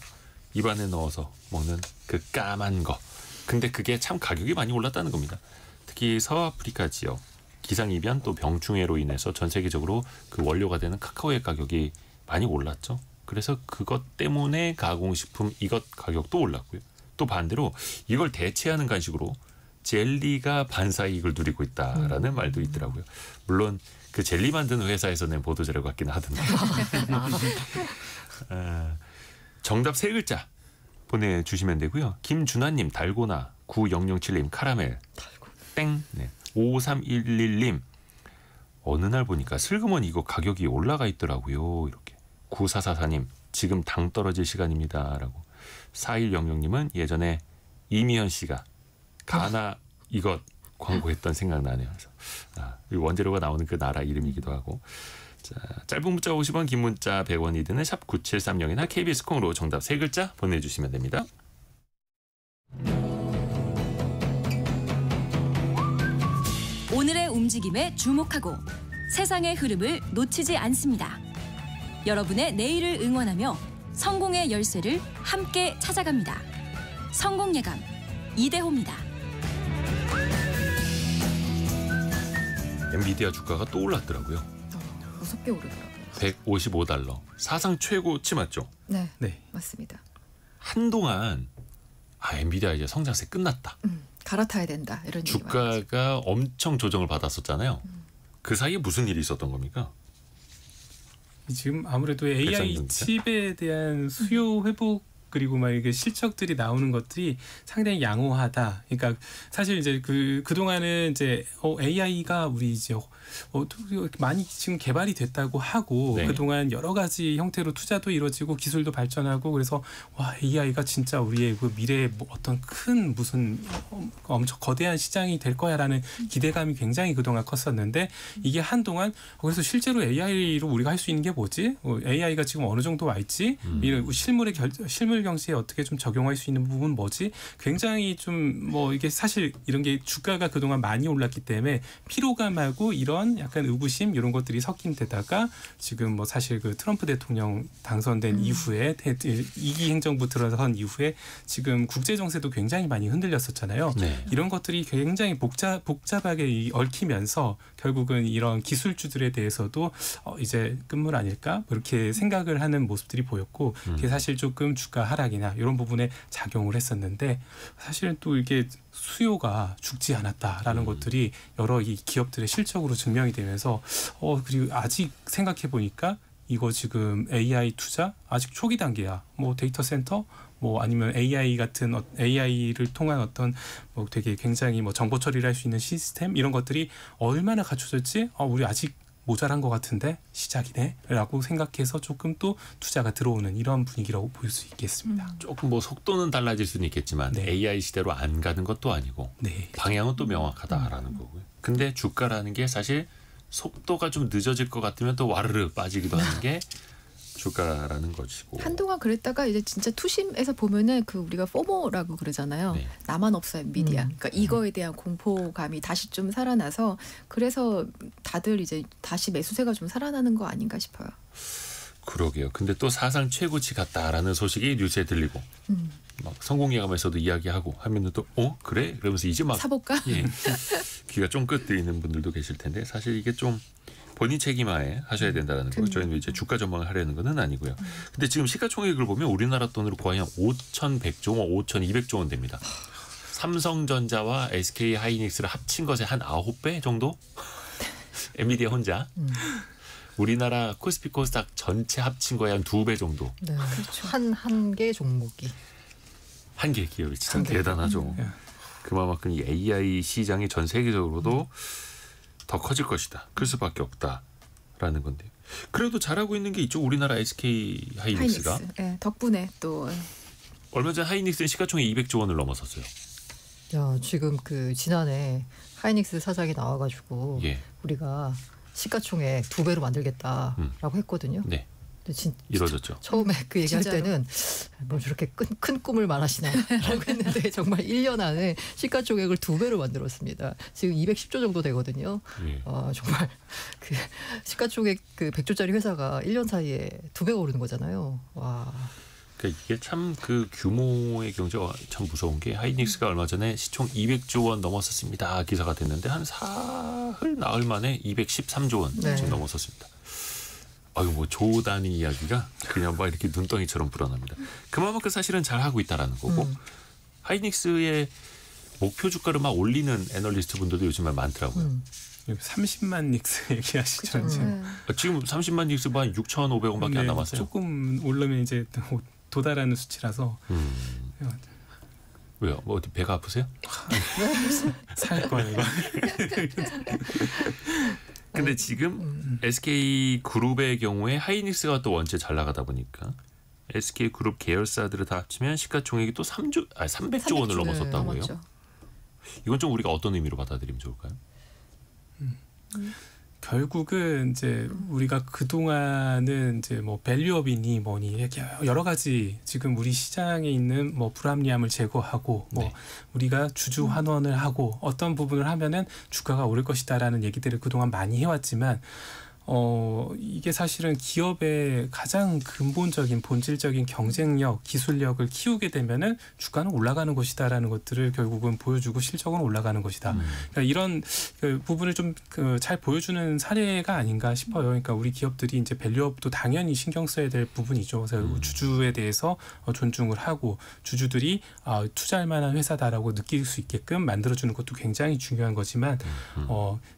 입안에 넣어서 먹는 그 까만 거. 근데 그게 참 가격이 많이 올랐다는 겁니다. 특히 서아프리카 지역 기상이변 또 병충해로 인해서 전 세계적으로 그 원료가 되는 카카오의 가격이 많이 올랐죠. 그래서 그것 때문에 가공식품 이것 가격도 올랐고요. 또 반대로 이걸 대체하는 간식으로 젤리가 반사이익을 누리고 있다라는 말도 있더라고요. 물론 그 젤리 만드는 회사에서 낸 보도자료 같기는 하던데. 정답 3글자 보내주시면 되고요. 김준하님 달고나, 9007님 카라멜 땡. 네. 5311님 어느 날 보니까 슬그머니 이거 가격이 올라가 있더라고요. 이렇게 9444님 지금 당 떨어질 시간입니다. 라고 4100님은 예전에 이미연 씨가 가나 이것 광고했던 생각나네요. 그래서 원재료가 나오는 그 나라 이름이기도 하고. 자, 짧은 문자 50원, 긴 문자 100원이 드는 샵 9730이나 KBS 콩으로 정답 3글자 보내주시면 됩니다. 오늘의 움직임에 주목하고 세상의 흐름을 놓치지 않습니다. 여러분의 내일을 응원하며 성공의 열쇠를 함께 찾아갑니다. 성공예감 이대호입니다. 엔비디아 주가가 또 올랐더라고요. 무섭게 오르더라고요. 155달러. 사상 최고치 맞죠? 네, 네. 맞습니다. 한동안 엔비디아 이제 성장세 끝났다. 갈아타야 된다 이런 얘기 많았죠. 주가가 엄청 조정을 받았었잖아요. 그 사이에 무슨 일이 있었던 겁니까? 지금 아무래도 AI 칩에 대한 수요 회복 그리고 막 이게 실적들이 나오는 것들이 상당히 양호하다. 그러니까 사실 이제 그동안은 이제 AI가 우리 이제 많이 지금 개발이 됐다고 하고 네. 그동안 여러 가지 형태로 투자도 이루어지고 기술도 발전하고 그래서 와 AI가 진짜 우리의 그 미래의 어떤 큰 무슨 엄청 거대한 시장이 될 거야라는 기대감이 굉장히 그동안 컸었는데 이게 한동안 그래서 실제로 AI로 우리가 할 수 있는 게 뭐지? AI가 지금 어느 정도 와 있지? 이런 실물 경제에 어떻게 좀 적용할 수 있는 부분 뭐지? 굉장히 좀 뭐 이게 사실 이런 게 주가가 그동안 많이 올랐기 때문에 피로감하고 이런 약간 의구심 이런 것들이 섞인 데다가 지금 뭐 사실 그 트럼프 대통령 당선된 이후에 2기 행정부 들어선 이후에 지금 국제 정세도 굉장히 많이 흔들렸었잖아요. 네. 이런 것들이 굉장히 복잡하게 얽히면서 결국은 이런 기술주들에 대해서도 이제 끝물 아닐까 이렇게 생각을 하는 모습들이 보였고 그게 사실 조금 주가 하락이나 이런 부분에 작용을 했었는데 사실은 또 이게 수요가 죽지 않았다라는 것들이 여러 이 기업들의 실적으로 증명이 되면서 그리고 아직 생각해 보니까 이거 지금 AI 투자 아직 초기 단계야. 뭐 데이터 센터 뭐 아니면 AI 같은 AI를 통한 어떤 뭐 되게 굉장히 뭐 정보 처리를 할 수 있는 시스템 이런 것들이 얼마나 갖춰졌지? 우리 아직 모자란 것 같은데 시작이네라고 생각해서 조금 또 투자가 들어오는 이런 분위기라고 볼 수 있겠습니다. 조금 뭐 속도는 달라질 수는 있겠지만 네. AI 시대로 안 가는 것도 아니고 네. 방향은 또 명확하다라는 거고요. 근데 주가라는 게 사실 속도가 좀 늦어질 것 같으면 또 와르르 빠지기도 하는 게 주가라는 것이고. 한동안 그랬다가 이제 진짜 투심에서 보면은 그 우리가 포모라고 그러잖아요. 네. 나만 없어 엔비디아. 그러니까 이거에 대한 공포감이 다시 좀 살아나서 그래서 다들 이제 다시 매수세가 좀 살아나는 거 아닌가 싶어요. 그러게요. 근데 또 사상 최고치 같다라는 소식이 뉴스에 들리고 막 성공예감에서도 이야기하고 하면은 또 그래? 그러면서 이제 막 사볼까? 예, 귀가 쫑긋 들리는 분들도 계실 텐데 사실 이게 좀 본인 책임하에 하셔야 된다는 거. 저희는 이제 주가 전망을 하려는 건 아니고요. 근데 지금 시가총액을 보면 우리나라 돈으로 거의 한 5,100조 원, 5,200조 원 됩니다. 삼성전자와 SK 하이닉스를 합친 것의 한 9배 정도? 엔비디아 혼자. 우리나라 코스피 코스닥 전체 합친 거에 한 2배 정도. 네. 한 개 종목이. 한 개 기업이 참 한 개. 대단하죠. 그만큼 이 AI 시장이 전 세계적으로도 더 커질 것이다. 클 수밖에 없다라는 건데. 그래도 잘하고 있는 게 이쪽 우리나라 SK 하이닉스가. 하이닉스. 네, 덕분에 또 얼마 전 하이닉스는 시가총액 200조 원을 넘어섰어요. 야, 지금 그 지난해 하이닉스 사장이 나와가지고 예. 우리가 시가총액 2배로 만들겠다라고 했거든요. 네. 근데 이루어졌죠. 처음에 그 얘기할 진짜로? 때는 뭐 저렇게 큰 꿈을 말하시나라고 했는데 정말 1년 안에 시가총액을 2배로 만들었습니다. 지금 210조 정도 되거든요. 예. 정말 그 시가총액 그 100조짜리 회사가 1년 사이에 2배가 오르는 거잖아요. 와. 그러니까 이게 참 그 규모의 경제가 참 무서운 게 하이닉스가 얼마 전에 시총 200조 원 넘었었습니다. 기사가 됐는데 한 사흘 나흘 만에 213조 원 네. 지금 넘었었습니다. 아유 뭐 조 단위 이야기가 그냥 막 이렇게 눈덩이처럼 불어납니다. 그만큼 사실은 잘 하고 있다라는 거고 하이닉스의 목표 주가를 막 올리는 애널리스트 분들도 요즘에 많더라고요. 30만 닉스 얘기하시죠. 이제. 네. 지금 30만 닉스 한 6,500원밖에 안 네, 남았어요. 조금 오르면 이제 도달하는 수치라서 왜요? 뭐 어디 배가 아프세요? 살 거예요. 이거. 근데 지금 SK 그룹의 경우에 하이닉스가 또 원체 잘 나가다 보니까 SK 그룹 계열사들을 다 합치면 시가총액이 또 300조 원을 넘었었다고요. 넘었죠. 이건 좀 우리가 어떤 의미로 받아들이면 좋을까요? 결국은 이제 우리가 그 동안은 이제 뭐 밸류업이니 뭐니 이렇게 여러 가지 지금 우리 시장에 있는 뭐 불합리함을 제거하고 뭐 네. 우리가 주주 환원을 하고 어떤 부분을 하면은 주가가 오를 것이다라는 얘기들을 그동안 많이 해왔지만 이게 사실은 기업의 가장 근본적인 본질적인 경쟁력, 기술력을 키우게 되면은 주가는 올라가는 것이다라는 것들을 결국은 보여주고 실적은 올라가는 것이다. 그러니까 이런 그 부분을 좀 잘 보여주는 사례가 아닌가 싶어요. 그러니까 우리 기업들이 이제 밸류업도 당연히 신경 써야 될 부분이죠. 그래서 주주에 대해서 존중을 하고 주주들이 투자할 만한 회사다라고 느낄 수 있게끔 만들어주는 것도 굉장히 중요한 거지만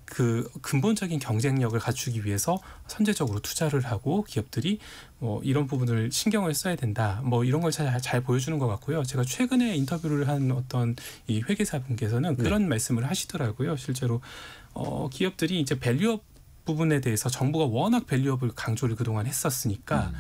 그 근본적인 경쟁력을 갖추기 위해서 선제적으로 투자를 하고 기업들이 뭐 이런 부분을 신경을 써야 된다. 뭐 이런 걸 잘 보여주는 것 같고요. 제가 최근에 인터뷰를 한 어떤 이 회계사분께서는 그런 말씀을 하시더라고요. 실제로 기업들이 이제 밸류업 부분에 대해서 정부가 워낙 밸류업을 강조를 그동안 했었으니까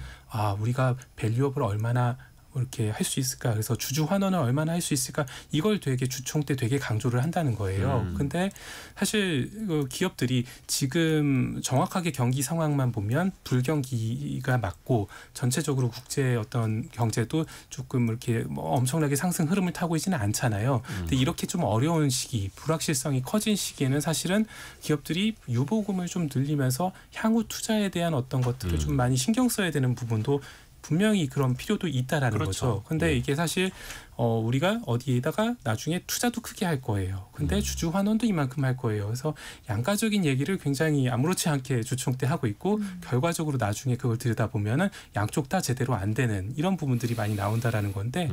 우리가 밸류업을 얼마나 이렇게 할 수 있을까? 그래서 주주 환원을 얼마나 할 수 있을까? 이걸 되게 주총 때 되게 강조를 한다는 거예요. 근데 사실 기업들이 지금 정확하게 경기 상황만 보면 불경기가 맞고 전체적으로 국제 어떤 경제도 조금 이렇게 뭐 엄청나게 상승 흐름을 타고 있지는 않잖아요. 근데 이렇게 좀 어려운 시기, 불확실성이 커진 시기에는 사실은 기업들이 유보금을 좀 늘리면서 향후 투자에 대한 어떤 것들을 좀 많이 신경 써야 되는 부분도 분명히 그런 필요도 있다라는 거죠. 근데 이게 사실 우리가 어디에다가 나중에 투자도 크게 할 거예요. 근데 주주 환원도 이만큼 할 거예요. 그래서 양가적인 얘기를 굉장히 아무렇지 않게 주총 때 하고 있고 결과적으로 나중에 그걸 들여다보면은 양쪽 다 제대로 안 되는 이런 부분들이 많이 나온다라는 건데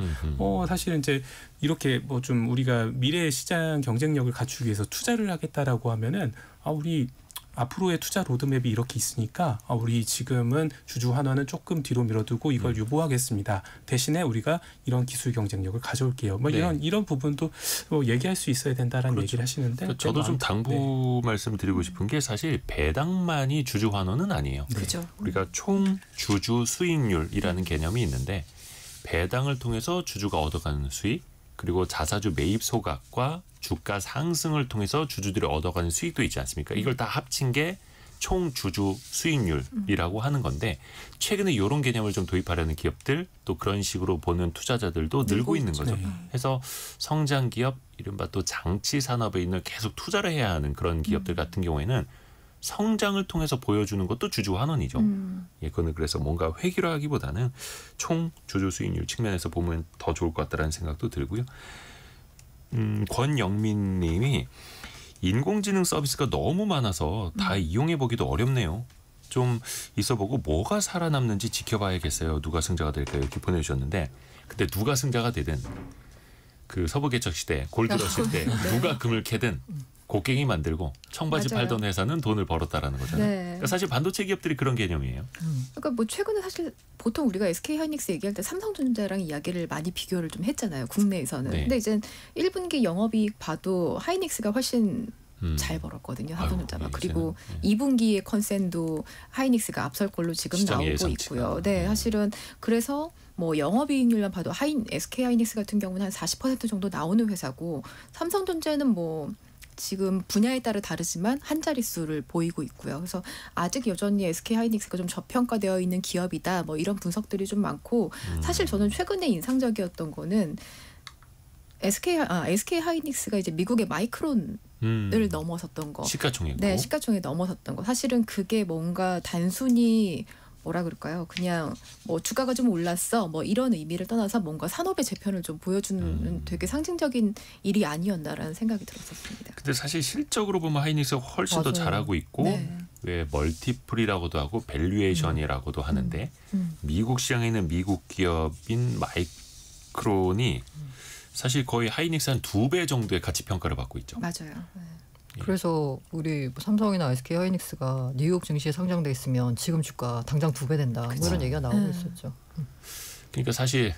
사실은 이제 이렇게 뭐 좀 우리가 미래의 시장 경쟁력을 갖추기 위해서 투자를 하겠다라고 하면은 우리 앞으로의 투자 로드맵이 이렇게 있으니까 우리 지금은 주주 환원은 조금 뒤로 밀어두고 이걸 유보하겠습니다. 대신에 우리가 이런 기술 경쟁력을 가져올게요. 뭐 이런 부분도 얘기할 수 있어야 된다라는 얘기를 하시는데 그러니까 저도 좀 당부 말씀드리고 싶은 게 사실 배당만이 주주 환원은 아니에요. 그렇죠. 우리가 총 주주 수익률이라는 개념이 있는데 배당을 통해서 주주가 얻어가는 수익 그리고 자사주 매입 소각과 주가 상승을 통해서 주주들이 얻어가는 수익도 있지 않습니까? 이걸 다 합친 게 총 주주 수익률이라고 하는 건데 최근에 이런 개념을 좀 도입하려는 기업들 또 그런 식으로 보는 투자자들도 늘고 있는 거죠. 그래서 성장 기업 이른바 또 장치 산업에 있는 계속 투자를 해야 하는 그런 기업들 같은 경우에는 성장을 통해서 보여주는 것도 주주 환원이죠. 그거는 그래서 뭔가 회귀라기보다는 총 주주 수익률 측면에서 보면 더 좋을 것 같다라는 생각도 들고요. 권영민 님이 인공지능 서비스가 너무 많아서 다 이용해 보기도 어렵네요. 좀 있어보고 뭐가 살아남는지 지켜봐야겠어요. 누가 승자가 될까요? 이렇게 보내주셨는데 근데 누가 승자가 되든 그 서부개척 시대 골드러시 때 누가 금을 캐든 곡괭이 만들고 청바지 맞아요. 팔던 회사는 돈을 벌었다라는 거잖아요. 네. 그러니까 사실 반도체 기업들이 그런 개념이에요. 그러니까 뭐 최근에 사실 보통 우리가 SK 하이닉스 얘기할 때 삼성전자랑 이야기를 많이 비교를 좀 했잖아요. 국내에서는. 네. 근데 이제 1분기 영업이익 봐도 하이닉스가 훨씬 잘 벌었거든요. 삼성전자가. 그리고 2분기의 컨센도 하이닉스가 앞설 걸로 지금 시장 나오고 예상치가. 있고요. 네, 사실은 그래서 뭐 영업이익률만 봐도 SK 하이닉스 같은 경우는 한 40% 정도 나오는 회사고 삼성전자는 뭐 지금 분야에 따라 다르지만 한 자릿수를 보이고 있고요. 그래서 아직 여전히 SK 하이닉스가 좀 저평가되어 있는 기업이다. 뭐 이런 분석들이 좀 많고 사실 저는 최근에 인상적이었던 거는 SK 하이닉스가 이제 미국의 마이크론을 넘어섰던 거. 시가총액. 네, 시가총액 넘어섰던 거. 사실은 그게 뭔가 단순히 뭐라 그럴까요? 그냥 뭐 주가가 좀 올랐어 뭐 이런 의미를 떠나서 뭔가 산업의 재편을 좀 보여주는 되게 상징적인 일이 아니었나라는 생각이 들었었습니다. 근데 사실 실적으로 보면 하이닉스가 훨씬 더 잘하고 있고 네. 왜 멀티플이라고도 하고 밸류에이션이라고도 하는데 미국 시장에 있는 미국 기업인 마이크론이 사실 거의 하이닉스 한 2배 정도의 가치 평가를 받고 있죠. 맞아요. 네. 그래서 우리 삼성이나 SK 하이닉스가 뉴욕 증시에 상장돼 있으면 지금 주가 당장 2배 된다. 뭐 이런 얘기가 나오고 있었죠. 그러니까 사실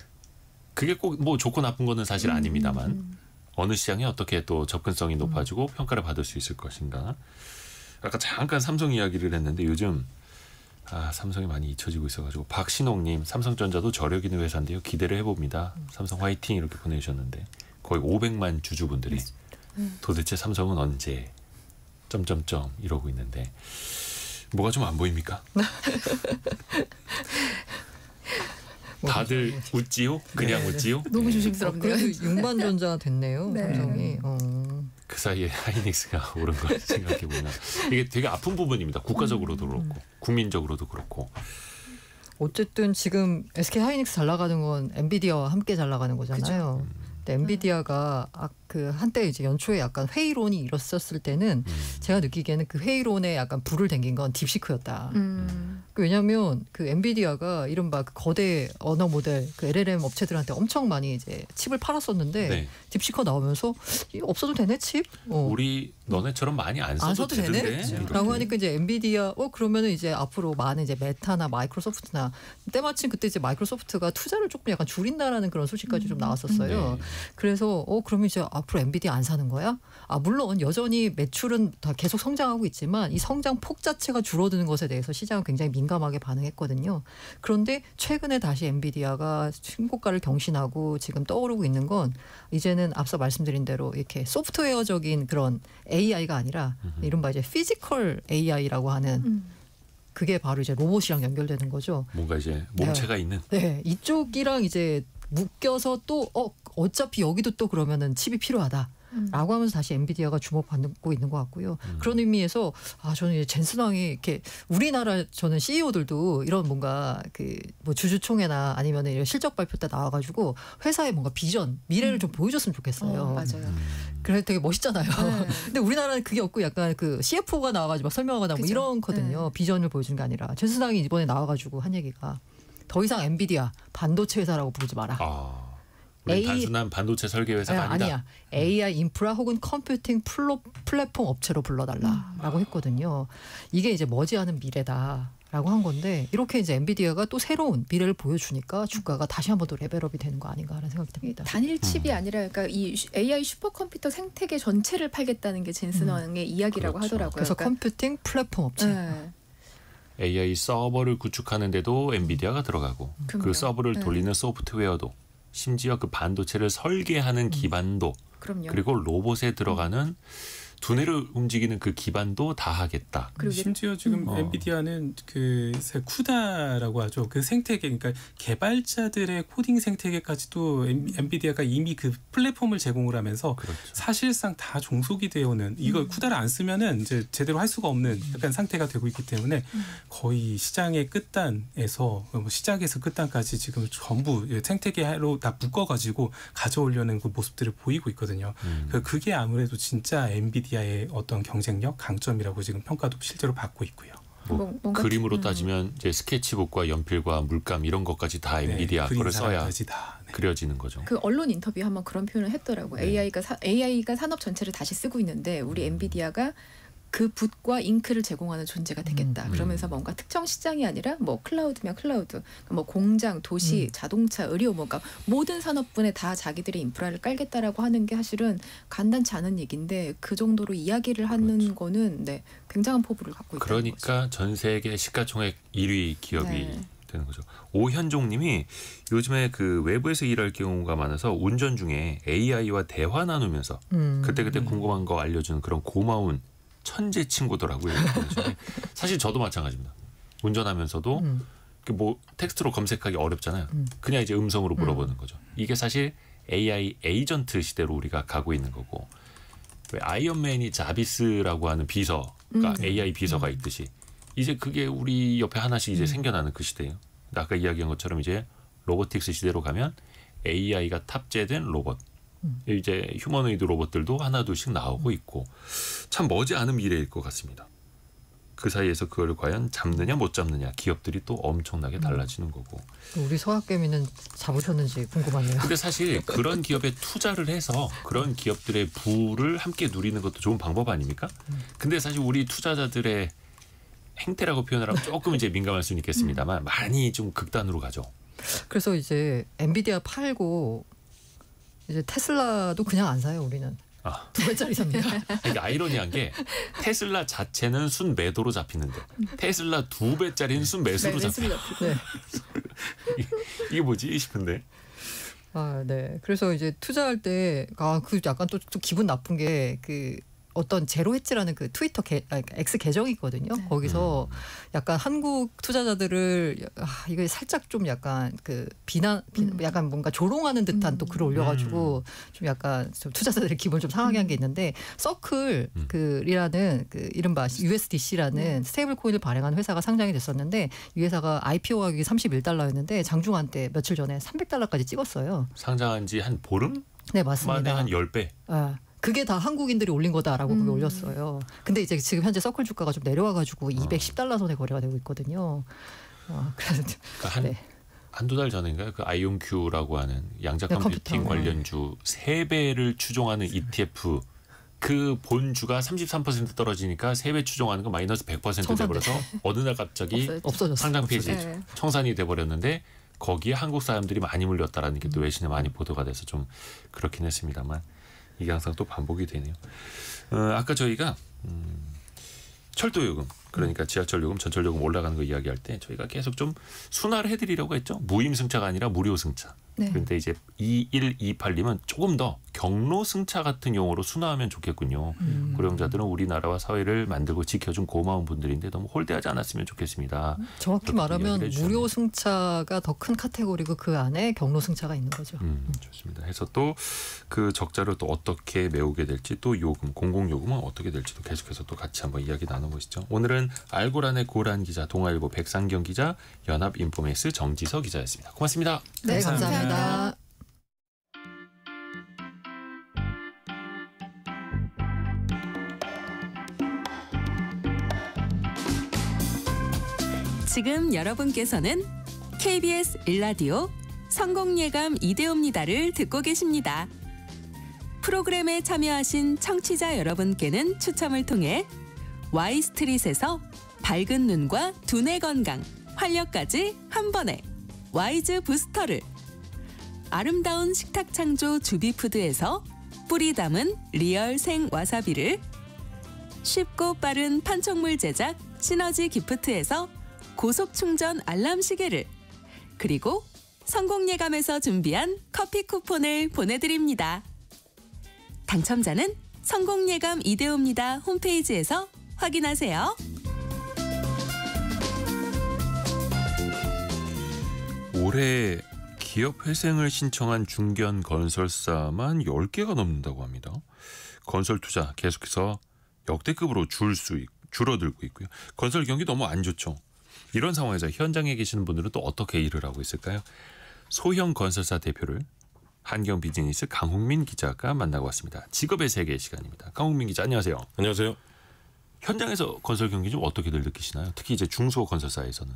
그게 꼭 뭐 좋고 나쁜 거는 사실 아닙니다만 어느 시장에 어떻게 또 접근성이 높아지고 평가를 받을 수 있을 것인가. 아까 잠깐 삼성 이야기를 했는데 요즘 삼성이 많이 잊혀지고 있어가지고 박신홍님 삼성전자도 저력 있는 회사인데요. 기대를 해봅니다. 삼성 화이팅 이렇게 보내주셨는데 거의 500만 주주분들이 도대체 삼성은 언제 점점점 이러고 있는데 뭐가 좀 안 보입니까? 다들 웃지요? 그냥 웃지요? 너무 조심스럽네요. 그래도 6만전자 됐네요. 네. 삼성이. 그 사이에 하이닉스가 오른 걸 생각해 보면 이게 되게 아픈 부분입니다. 국가적으로도 그렇고 국민적으로도 그렇고. 어쨌든 지금 SK 하이닉스 잘 나가는 건 엔비디아와 함께 잘 나가는 거잖아요. 근데 엔비디아가 그 한때 이제 연초에 약간 회의론이 일었었을 때는 제가 느끼기에는 그 회의론에 약간 불을 댕긴 건 딥시크였다. 왜냐하면 그 엔비디아가 이른바 그 거대 언어 모델 그 LLM 업체들한테 엄청 많이 이제 칩을 팔았었는데 네. 딥시커 나오면서 없어도 되네 칩? 우리 너네처럼 많이 안 써도 되네? 되는데 라고 하니까 이제 엔비디아 그러면은 이제 앞으로 많은 이제 메타나 마이크로소프트나 때마침 그때 이제 마이크로소프트가 투자를 조금 약간 줄인다라는 그런 소식까지 좀 나왔었어요. 네. 그래서 그러면 이제 앞으로 엔비디아 안 사는 거야? 물론 여전히 매출은 다 계속 성장하고 있지만 이 성장 폭 자체가 줄어드는 것에 대해서 시장은 굉장히 민감하게 반응했거든요. 그런데 최근에 다시 엔비디아가 신고가를 경신하고 지금 떠오르고 있는 건 이제는 앞서 말씀드린 대로 이렇게 소프트웨어적인 그런 AI가 아니라 이른바 이제 피지컬 AI라고 하는 그게 바로 이제 로봇이랑 연결되는 거죠. 뭔가 이제 몸체가 있는. 네, 이쪽이랑 이제 묶여서 또 어차피 여기도 또 그러면은 칩이 필요하다. 라고 하면서 다시 엔비디아가 주목받고 있는 것 같고요. 그런 의미에서 저는 이제 젠슨왕이 이렇게 우리나라 저는 CEO들도 이런 뭔가 그 뭐 주주총회나 아니면 이런 실적 발표 때 나와가지고 회사의 뭔가 비전, 미래를 좀 보여줬으면 좋겠어요. 맞아요. 그래서 되게 멋있잖아요. 네. 근데 우리나라는 그게 없고 약간 그 CFO가 나와가지고 막 설명하거나 뭐 그죠. 이런거든요. 비전을 보여준 게 아니라 젠슨왕이 이번에 나와가지고 한 얘기가 더 이상 엔비디아 반도체 회사라고 부르지 마라. 우리 단순한 반도체 설계 회사가 아니다. 아니야. AI 인프라 혹은 컴퓨팅 플랫폼 업체로 불러달라라고 했거든요. 이게 이제 머지않은 미래다라고 한 건데 이렇게 이제 엔비디아가 또 새로운 미래를 보여주니까 주가가 다시 한번 또 레벨업이 되는 거 아닌가 하는 생각이 듭니다. 단일 칩이 아니라 그러니까 이 AI 슈퍼컴퓨터 생태계 전체를 팔겠다는 게 젠슨왕의 이야기라고 그렇죠. 하더라고요. 그래서 컴퓨팅 플랫폼 업체. 네. AI 서버를 구축하는데도 엔비디아가 들어가고 그럼요. 그 서버를 네. 돌리는 소프트웨어도 심지어 그 반도체를 설계하는 기반도 그럼요. 그리고 로봇에 들어가는 두뇌를 움직이는 그 기반도 다 하겠다. 그리고 심지어 지금 엔비디아는 그 쿠다라고 하죠. 그 생태계, 그러니까 개발자들의 코딩 생태계까지도 엔비디아가 이미 그 플랫폼을 제공을 하면서 그렇죠. 사실상 다 종속이 되어오는 이거 쿠다를 안 쓰면은 이제 제대로 할 수가 없는 약간 상태가 되고 있기 때문에 거의 시장의 끝단에서 시작에서 끝단까지 지금 전부 생태계로 다 묶어가지고 가져오려는 그 모습들을 보이고 있거든요. 그게 아무래도 진짜 엔비디아의 어떤 경쟁력, 강점이라고 지금 평가도 실제로 받고 있고요. 뭔가 그림으로 따지면 이제 스케치북과 연필과 물감 이런 것까지 다 엔비디아 거를 써야 그려지는 거죠. 그 언론 인터뷰에 한번 그런 표현을 했더라고요. AI가 산업 전체를 다시 쓰고 있는데 우리 엔비디아가 그 붓과 잉크를 제공하는 존재가 되겠다. 그러면서 뭔가 특정 시장이 아니라 뭐 클라우드면 클라우드, 뭐 공장, 도시, 자동차, 의료, 뭔가 모든 산업분에 다 자기들의 인프라를 깔겠다라고 하는 게 사실은 간단치 않은 얘기인데 그 정도로 이야기를 하는 거는 굉장한 포부를 갖고 있다는 그러니까 거죠. 전 세계 시가총액 1위 기업이 네. 되는 거죠. 오현종님이 요즘에 그 외부에서 일할 경우가 많아서 운전 중에 AI와 대화 나누면서 그때그때 궁금한 거 알려주는 그런 고마운 천재 친구더라고요. 사실 저도 마찬가지입니다. 운전하면서도 뭐 텍스트로 검색하기 어렵잖아요. 그냥 이제 음성으로 물어보는 거죠. 이게 사실 AI 에이전트 시대로 우리가 가고 있는 거고 왜 아이언맨이 자비스라고 하는 비서가 AI 비서가 있듯이 이제 그게 우리 옆에 하나씩 이제 생겨나는 그 시대예요. 아까 이야기한 것처럼 이제 로보틱스 시대로 가면 AI가 탑재된 로봇 이제 휴머노이드 로봇들도 하나둘씩 나오고 있고 참 머지않은 미래일 것 같습니다. 그 사이에서 그걸 과연 잡느냐 못 잡느냐 기업들이 또 엄청나게 달라지는 거고. 우리 서학개미는 잡으셨는지 궁금하네요. 근데 사실 그런 기업에 투자를 해서 그런 기업들의 부를 함께 누리는 것도 좋은 방법 아닙니까? 근데 사실 우리 투자자들의 행태라고 표현을 하면 조금 이제 민감할 수는 있겠습니다만 많이 좀 극단으로 가죠. 그래서 이제 엔비디아 팔고 이제 테슬라도 그냥 안 사요. 우리는 아. 2배짜리 삽니다. 이게 아이러니한 게 테슬라 자체는 순매도로 잡히는데 테슬라 2배짜리는 순매수로 잡혀요. 네. 이게 뭐지 싶은데. 아, 네. 그래서 이제 투자할 때 그 약간 또 기분 나쁜 게 그 어떤 제로 헤지라는 그 트위터 X 계정이 있거든요. 네. 거기서 약간 한국 투자자들을 이거 살짝 좀 약간 그 약간 뭔가 조롱하는 듯한 또 글을 올려가지고 좀 약간 좀 투자자들의 기분 좀 상하게 한 게 있는데 서클이라는 그 이른바 USDC라는 스테이블 코인을 발행한 회사가 상장이 됐었는데 이 회사가 IPO 가격이 31달러였는데 장중한 때 며칠 전에 300달러까지 찍었어요. 상장한 지 한 보름 네, 만에 맞습니다. 한 10배. 아, 그게 다 한국인들이 올린 거다라고 그게 올렸어요. 근데 이제 지금 현재 서클 주가가 좀 내려와가지고 210달러 선에 거래가 되고 있거든요. 그래서 그러니까 한두 달 전인가요? 그 아이온큐라고 하는 양자 컴퓨팅 관련주 3배를 추종하는 ETF 그 본주가 33% 떨어지니까 3배 추종하는 거 마이너스 100% 돼버려서 어느 날 갑자기 없어졌어요. 상장 페이지 네. 청산이 돼버렸는데 거기에 한국 사람들이 많이 물렸다라는 게 또 외신에 많이 보도가 돼서 좀 그렇긴 했습니다만 이게 항상 또 반복이 되네요. 아까 저희가 철도 요금 그러니까 지하철 요금, 전철 요금 올라가는 거 이야기할 때 저희가 계속 좀 순화를 해드리려고 했죠. 무임승차가 아니라 무료승차. 네. 그런데 이제 2128님은 조금 더 경로승차 같은 용어로 순화하면 좋겠군요. 고령자들은 우리나라와 사회를 만들고 지켜준 고마운 분들인데 너무 홀대하지 않았으면 좋겠습니다. 정확히 말하면 무료 승차가 더 큰 카테고리고 그 안에 경로 승차가 있는 거죠. 좋습니다. 해서 또 그 적자를 또 어떻게 메우게 될지 또 요금, 공공요금은 어떻게 될지도 계속해서 또 같이 한번 이야기 나눠보시죠. 오늘은 알고란의 고란 기자, 동아일보 백상경 기자, 연합인포메이스 정지서 기자였습니다. 고맙습니다. 네, 감사합니다. 지금 여러분께서는 KBS 1라디오 성공예감 이대호입니다를 듣고 계십니다. 프로그램에 참여하신 청취자 여러분께는 추첨을 통해 Y스트릿에서 밝은 눈과 두뇌 건강, 활력까지 한 번에 와이즈 부스터를, 아름다운 식탁 창조 주비푸드에서 뿌리 담은 리얼 생 와사비를, 쉽고 빠른 판촉물 제작 시너지 기프트에서 고속 충전 알람 시계를, 그리고 성공예감에서 준비한 커피 쿠폰을 보내드립니다. 당첨자는 성공예감 이대호입니다 홈페이지에서 확인하세요. 올해 기업 회생을 신청한 중견 건설사만 10개가 넘는다고 합니다. 건설 투자 계속해서 역대급으로 줄어들고 있고요. 건설 경기 너무 안 좋죠. 이런 상황에서 현장에 계시는 분들은 또 어떻게 일을 하고 있을까요? 소형 건설사 대표를 한경 비즈니스 강홍민 기자가 만나고 왔습니다. 직업의 세계 시간입니다. 강홍민 기자 안녕하세요. 안녕하세요. 현장에서 건설 경기 좀 어떻게들 느끼시나요? 특히 이제 중소 건설사에서는.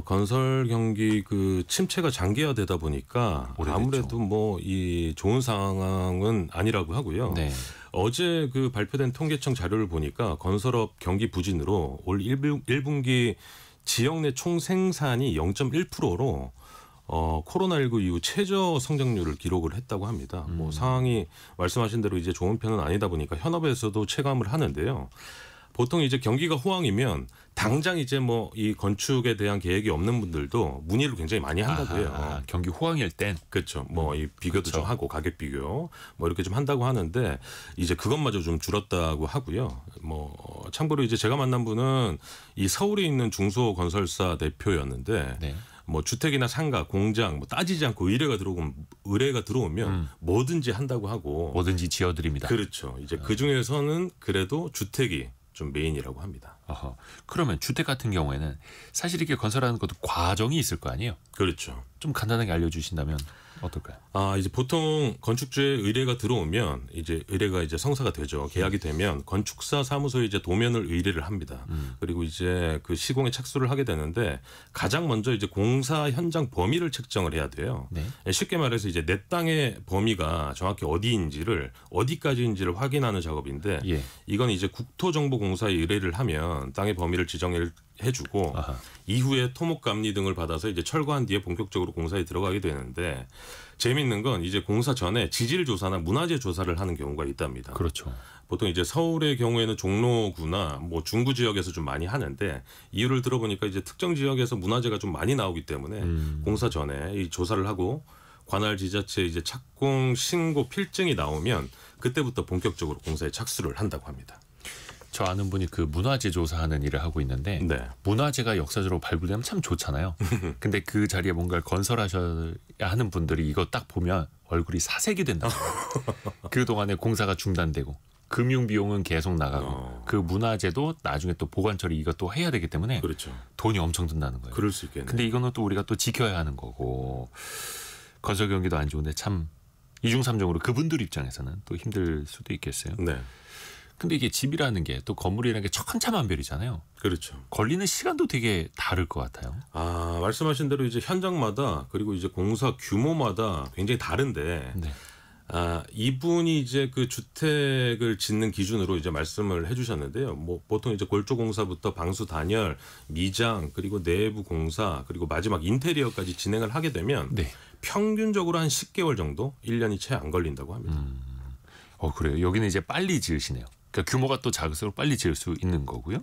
건설 경기 그 침체가 장기화되다 보니까 오래됐죠. 아무래도 뭐 이 좋은 상황은 아니라고 하고요. 네. 어제 그 발표된 통계청 자료를 보니까 건설업 경기 부진으로 올 1분기 지역 내 총 생산이 0.1%로 코로나19 이후 최저 성장률을 기록을 했다고 합니다. 뭐 상황이 말씀하신 대로 이제 좋은 편은 아니다 보니까 현업에서도 체감을 하는데요. 보통 이제 경기가 호황이면 당장 이제 뭐 이 건축에 대한 계획이 없는 분들도 문의를 굉장히 많이 한다고 해요. 경기 호황일 땐. 그렇죠. 뭐 이 비교도 그렇죠. 좀 하고 가격 비교 뭐 이렇게 좀 한다고 하는데 이제 그것마저 좀 줄었다고 하고요. 뭐 참고로 이제 제가 만난 분은 이 서울에 있는 중소건설사 대표였는데 네. 뭐 주택이나 상가, 공장 뭐 따지지 않고 의뢰가 들어오면 뭐든지 한다고 하고 뭐든지 지어드립니다. 그렇죠. 이제 그 중에서는 그래도 주택이 좀 메인이라고 합니다. 그러면 주택 같은 경우에는 사실 이렇게 건설하는 것도 과정이 있을 거 아니에요? 그렇죠. 좀 간단하게 알려주신다면 어떨까요? 이제 보통 건축주의 의뢰가 들어오면 이제 의뢰가 이제 성사가 되죠. 계약이 되면 건축사 사무소에 이제 도면을 의뢰를 합니다. 그리고 이제 그 시공에 착수를 하게 되는데 가장 먼저 이제 공사 현장 범위를 책정을 해야 돼요. 네. 쉽게 말해서 이제 내 땅의 범위가 정확히 어디까지인지를 확인하는 작업인데 예. 이건 이제 국토정보공사에 의뢰를 하면 땅의 범위를 지정할 해주고 아하. 이후에 토목 감리 등을 받아서 이제 철거한 뒤에 본격적으로 공사에 들어가게 되는데 재미있는 건 이제 공사 전에 지질 조사나 문화재 조사를 하는 경우가 있답니다. 그렇죠. 보통 이제 서울의 경우에는 종로구나 뭐 중구 지역에서 좀 많이 하는데 이유를 들어보니까 이제 특정 지역에서 문화재가 좀 많이 나오기 때문에 공사 전에 이 조사를 하고 관할 지자체 이제 착공 신고 필증이 나오면 그때부터 본격적으로 공사에 착수를 한다고 합니다. 저 아는 분이 그 문화재 조사하는 일을 하고 있는데 네. 문화재가 역사적으로 발굴되면 참 좋잖아요. 근데 그 자리에 뭔가를 건설하셔야 하는 분들이 이거 딱 보면 얼굴이 사색이 된다. 그동안에 공사가 중단되고 금융 비용은 계속 나가고 그 문화재도 나중에 또 보관 처리 이것도 해야 되기 때문에 그렇죠. 돈이 엄청 든다는 거예요. 그럴 수 있겠네요. 근데 이거는 또 우리가 또 지켜야 하는 거고 건설 경기도 안 좋은데 참 이중삼중으로 그분들 입장에서는 또 힘들 수도 있겠어요. 네. 근데 이게 집이라는 게 또 건물이라는 게 천차만별이잖아요. 그렇죠. 걸리는 시간도 되게 다를 것 같아요. 아, 말씀하신 대로 이제 현장마다 그리고 이제 공사 규모마다 굉장히 다른데 네. 이분이 이제 그 주택을 짓는 기준으로 이제 말씀을 해주셨는데요. 뭐 보통 이제 골조 공사부터 방수 단열, 미장 그리고 내부 공사 그리고 마지막 인테리어까지 진행을 하게 되면 네. 평균적으로 한 10개월 정도 1년이 채 안 걸린다고 합니다. 그래요. 여기는 이제 빨리 지으시네요. 그러니까 규모가 또 작을수록 빨리 지을 수 있는 거고요.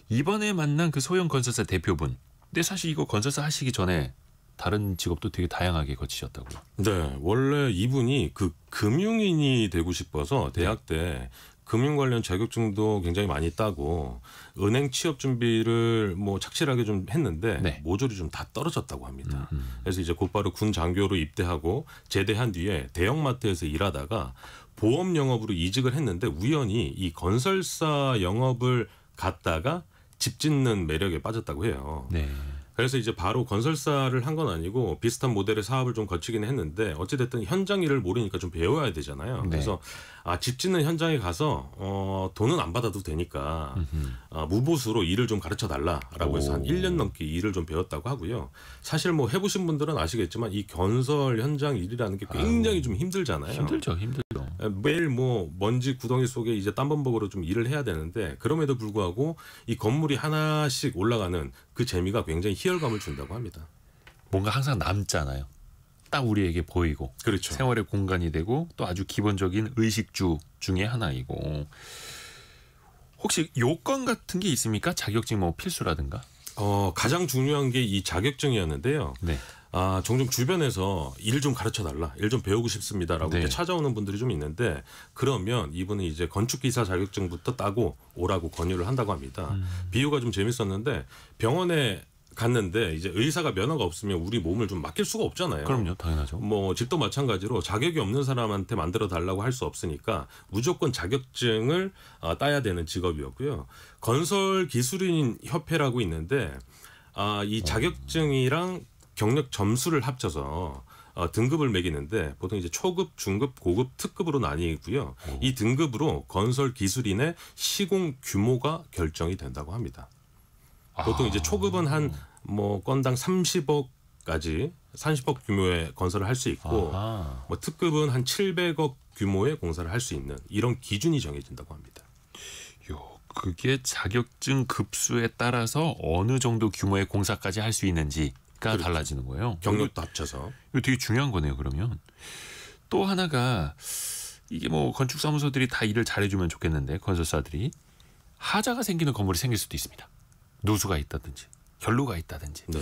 이번에 만난 그 소형 건설사 대표분. 근데 사실 이거 건설사 하시기 전에 다른 직업도 되게 다양하게 거치셨다고요. 네, 원래 이분이 그 금융인이 되고 싶어서 대학 때 금융 관련 자격증도 굉장히 많이 따고 은행 취업 준비를 뭐 착실하게 좀 했는데 네. 모조리 좀 다 떨어졌다고 합니다. 그래서 이제 곧바로 군 장교로 입대하고 제대한 뒤에 대형마트에서 일하다가 보험 영업으로 이직을 했는데 우연히 이 건설사 영업을 갔다가 집 짓는 매력에 빠졌다고 해요. 네. 그래서 이제 바로 건설사를 한 건 아니고 비슷한 모델의 사업을 좀 거치긴 했는데 어찌됐든 현장 일을 모르니까 좀 배워야 되잖아요. 네. 그래서 집 짓는 현장에 가서 돈은 안 받아도 되니까 무보수로 일을 좀 가르쳐 달라라고 해서 한 1년 넘게 일을 좀 배웠다고 하고요. 사실 뭐 해보신 분들은 아시겠지만 이 건설 현장 일이라는 게 굉장히 좀 힘들잖아요. 힘들죠. 매일 뭐 먼지 구덩이 속에 이제 땀범벅으로 좀 일을 해야 되는데 그럼에도 불구하고 이 건물이 하나씩 올라가는 그 재미가 굉장히 희열감을 준다고 합니다. 뭔가 항상 남잖아요. 딱 우리에게 보이고 그렇죠. 생활의 공간이 되고 또 아주 기본적인 의식주 중에 하나이고 혹시 요건 같은 게 있습니까? 자격증 뭐 필수라든가? 가장 중요한 게 이 자격증이었는데요. 네. 종종 주변에서 일 좀 가르쳐 달라, 일 좀 배우고 싶습니다라고 네. 이렇게 찾아오는 분들이 좀 있는데 그러면 이분은 이제 건축기사 자격증부터 따고 오라고 권유를 한다고 합니다. 비유가 좀 재밌었는데 병원에 갔는데 이제 의사가 면허가 없으면 우리 몸을 좀 맡길 수가 없잖아요. 그럼요, 당연하죠. 뭐 집도 마찬가지로 자격이 없는 사람한테 만들어 달라고 할 수 없으니까 무조건 자격증을 따야 되는 직업이었고요. 건설기술인 협회라고 있는데 이 자격증이랑 경력 점수를 합쳐서 등급을 매기는데 보통 이제 초급, 중급, 고급, 특급으로 나뉘고요. 이 등급으로 건설 기술인의 시공 규모가 결정이 된다고 합니다. 보통 이제 초급은 한 뭐 건당 30억까지 30억 규모의 건설을 할 수 있고 뭐 특급은 한 700억 규모의 공사를 할 수 있는 이런 기준이 정해진다고 합니다. 그게 자격증 급수에 따라서 어느 정도 규모의 공사까지 할 수 있는지가 그렇죠. 달라지는 거예요. 경력도 합쳐서. 이거 되게 중요한 거네요. 그러면 또 하나가 이게 뭐 건축사무소들이 다 일을 잘해주면 좋겠는데 건설사들이 하자가 생기는 건물이 생길 수도 있습니다. 누수가 있다든지 결로가 있다든지 네.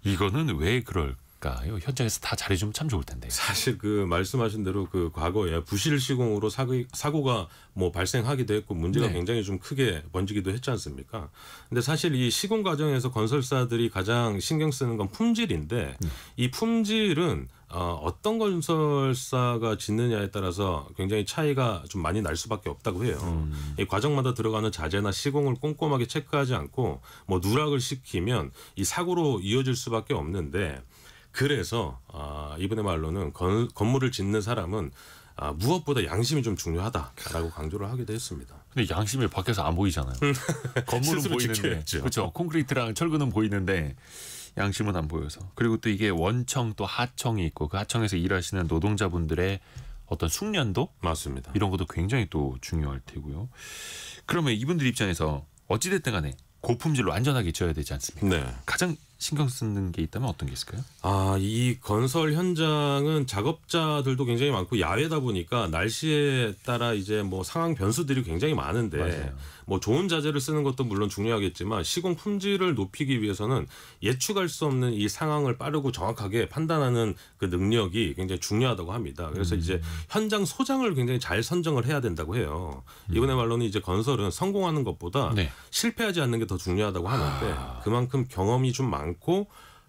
이거는 왜 그럴까요? 현장에서 다 잘해주면 참 좋을 텐데. 사실 그 말씀하신 대로 그 과거에 부실 시공으로 사고가 뭐 발생하기도 했고 문제가 네. 굉장히 좀 크게 번지기도 했지 않습니까? 근데 사실 이 시공 과정에서 건설사들이 가장 신경 쓰는 건 품질인데 이 품질은 어떤 건설사가 짓느냐에 따라서 굉장히 차이가 좀 많이 날 수밖에 없다고 해요. 이 과정마다 들어가는 자재나 시공을 꼼꼼하게 체크하지 않고 뭐 누락을 시키면 이 사고로 이어질 수밖에 없는데 그래서 이분의 말로는 건물을 짓는 사람은 무엇보다 양심이 좀 중요하다라고 강조를 하기도 했습니다. 근데 양심이 밖에서 안 보이잖아요. 건물은 스스로 보이는데, 지켜야죠. 그렇죠. 콘크리트랑 철근은 보이는데 양심은 안 보여서. 그리고 또 이게 원청 또 하청이 있고 그 하청에서 일하시는 노동자분들의 어떤 숙련도 맞습니다. 이런 것도 굉장히 또 중요할 테고요. 그러면 이분들 입장에서 어찌됐든 간에 고품질로 안전하게 지어야 되지 않습니까? 네. 가장 신경 쓰는 게 있다면 어떤 게 있을까요? 이 건설 현장은 작업자들도 굉장히 많고 야외다 보니까 날씨에 따라 이제 뭐 상황 변수들이 굉장히 많은데 맞아요. 뭐 좋은 자재를 쓰는 것도 물론 중요하겠지만 시공 품질을 높이기 위해서는 예측할 수 없는 이 상황을 빠르고 정확하게 판단하는 그 능력이 굉장히 중요하다고 합니다. 그래서 이제 현장 소장을 굉장히 잘 선정을 해야 된다고 해요. 이번에 말로는 이제 건설은 성공하는 것보다 네. 실패하지 않는 게 더 중요하다고 하는데 그만큼 경험이 좀 많고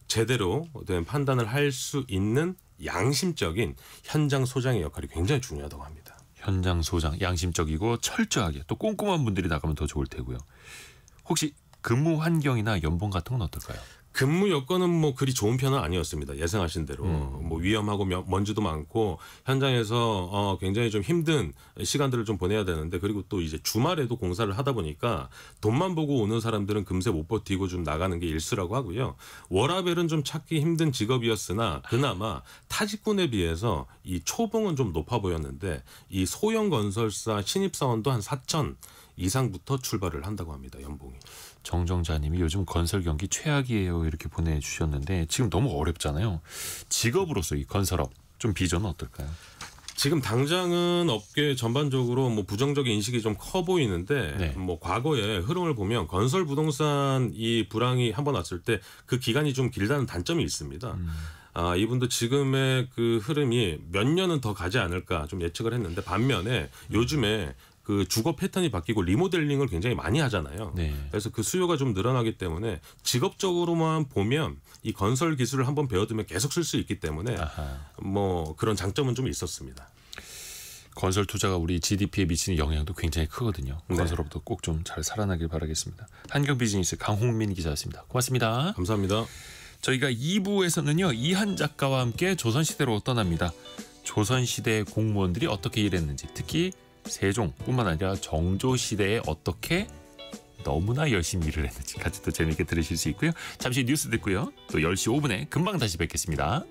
제대로 된 판단을 할 수 있는 양심적인 현장 소장의 역할이 굉장히 중요하다고 합니다. 현장 소장, 양심적이고 철저하게 또 꼼꼼한 분들이 나가면 더 좋을 테고요. 혹시 근무 환경이나 연봉 같은 건 어떨까요? 근무 여건은 뭐 그리 좋은 편은 아니었습니다. 예상하신 대로 뭐 위험하고 먼지도 많고 현장에서 굉장히 좀 힘든 시간들을 좀 보내야 되는데 그리고 또 이제 주말에도 공사를 하다 보니까 돈만 보고 오는 사람들은 금세 못 버티고 좀 나가는 게 일수라고 하고요. 워라밸은 좀 찾기 힘든 직업이었으나 그나마 타직군에 비해서 이 초봉은 좀 높아 보였는데 이 소형 건설사 신입사원도 한 4천 이상부터 출발을 한다고 합니다. 연봉이. 정정자님이 요즘 건설 경기 최악이에요 이렇게 보내주셨는데 지금 너무 어렵잖아요. 직업으로서 이 건설업 좀 비전은 어떨까요? 지금 당장은 업계 전반적으로 뭐 부정적인 인식이 좀 커 보이는데 네. 뭐 과거의 흐름을 보면 건설 부동산 이 불황이 한번 왔을 때 그 기간이 좀 길다는 단점이 있습니다. 이분도 지금의 그 흐름이 몇 년은 더 가지 않을까 좀 예측을 했는데 반면에 요즘에 그 주거 패턴이 바뀌고 리모델링을 굉장히 많이 하잖아요. 네. 그래서 그 수요가 좀 늘어나기 때문에 직업적으로만 보면 이 건설 기술을 한번 배워두면 계속 쓸 수 있기 때문에 뭐 그런 장점은 좀 있었습니다. 건설 투자가 우리 GDP에 미치는 영향도 굉장히 크거든요. 네. 건설업도 꼭 좀 잘 살아나길 바라겠습니다. 한경 비즈니스 강홍민 기자였습니다. 고맙습니다. 감사합니다. 저희가 2부에서는요. 이한 작가와 함께 조선시대로 떠납니다. 조선시대 공무원들이 어떻게 일했는지 특히 세종뿐만 아니라 정조시대에 어떻게 너무나 열심히 일을 했는지 같이 또 재미있게 들으실 수 있고요. 잠시 뉴스 듣고요. 또 10시 5분에 금방 다시 뵙겠습니다.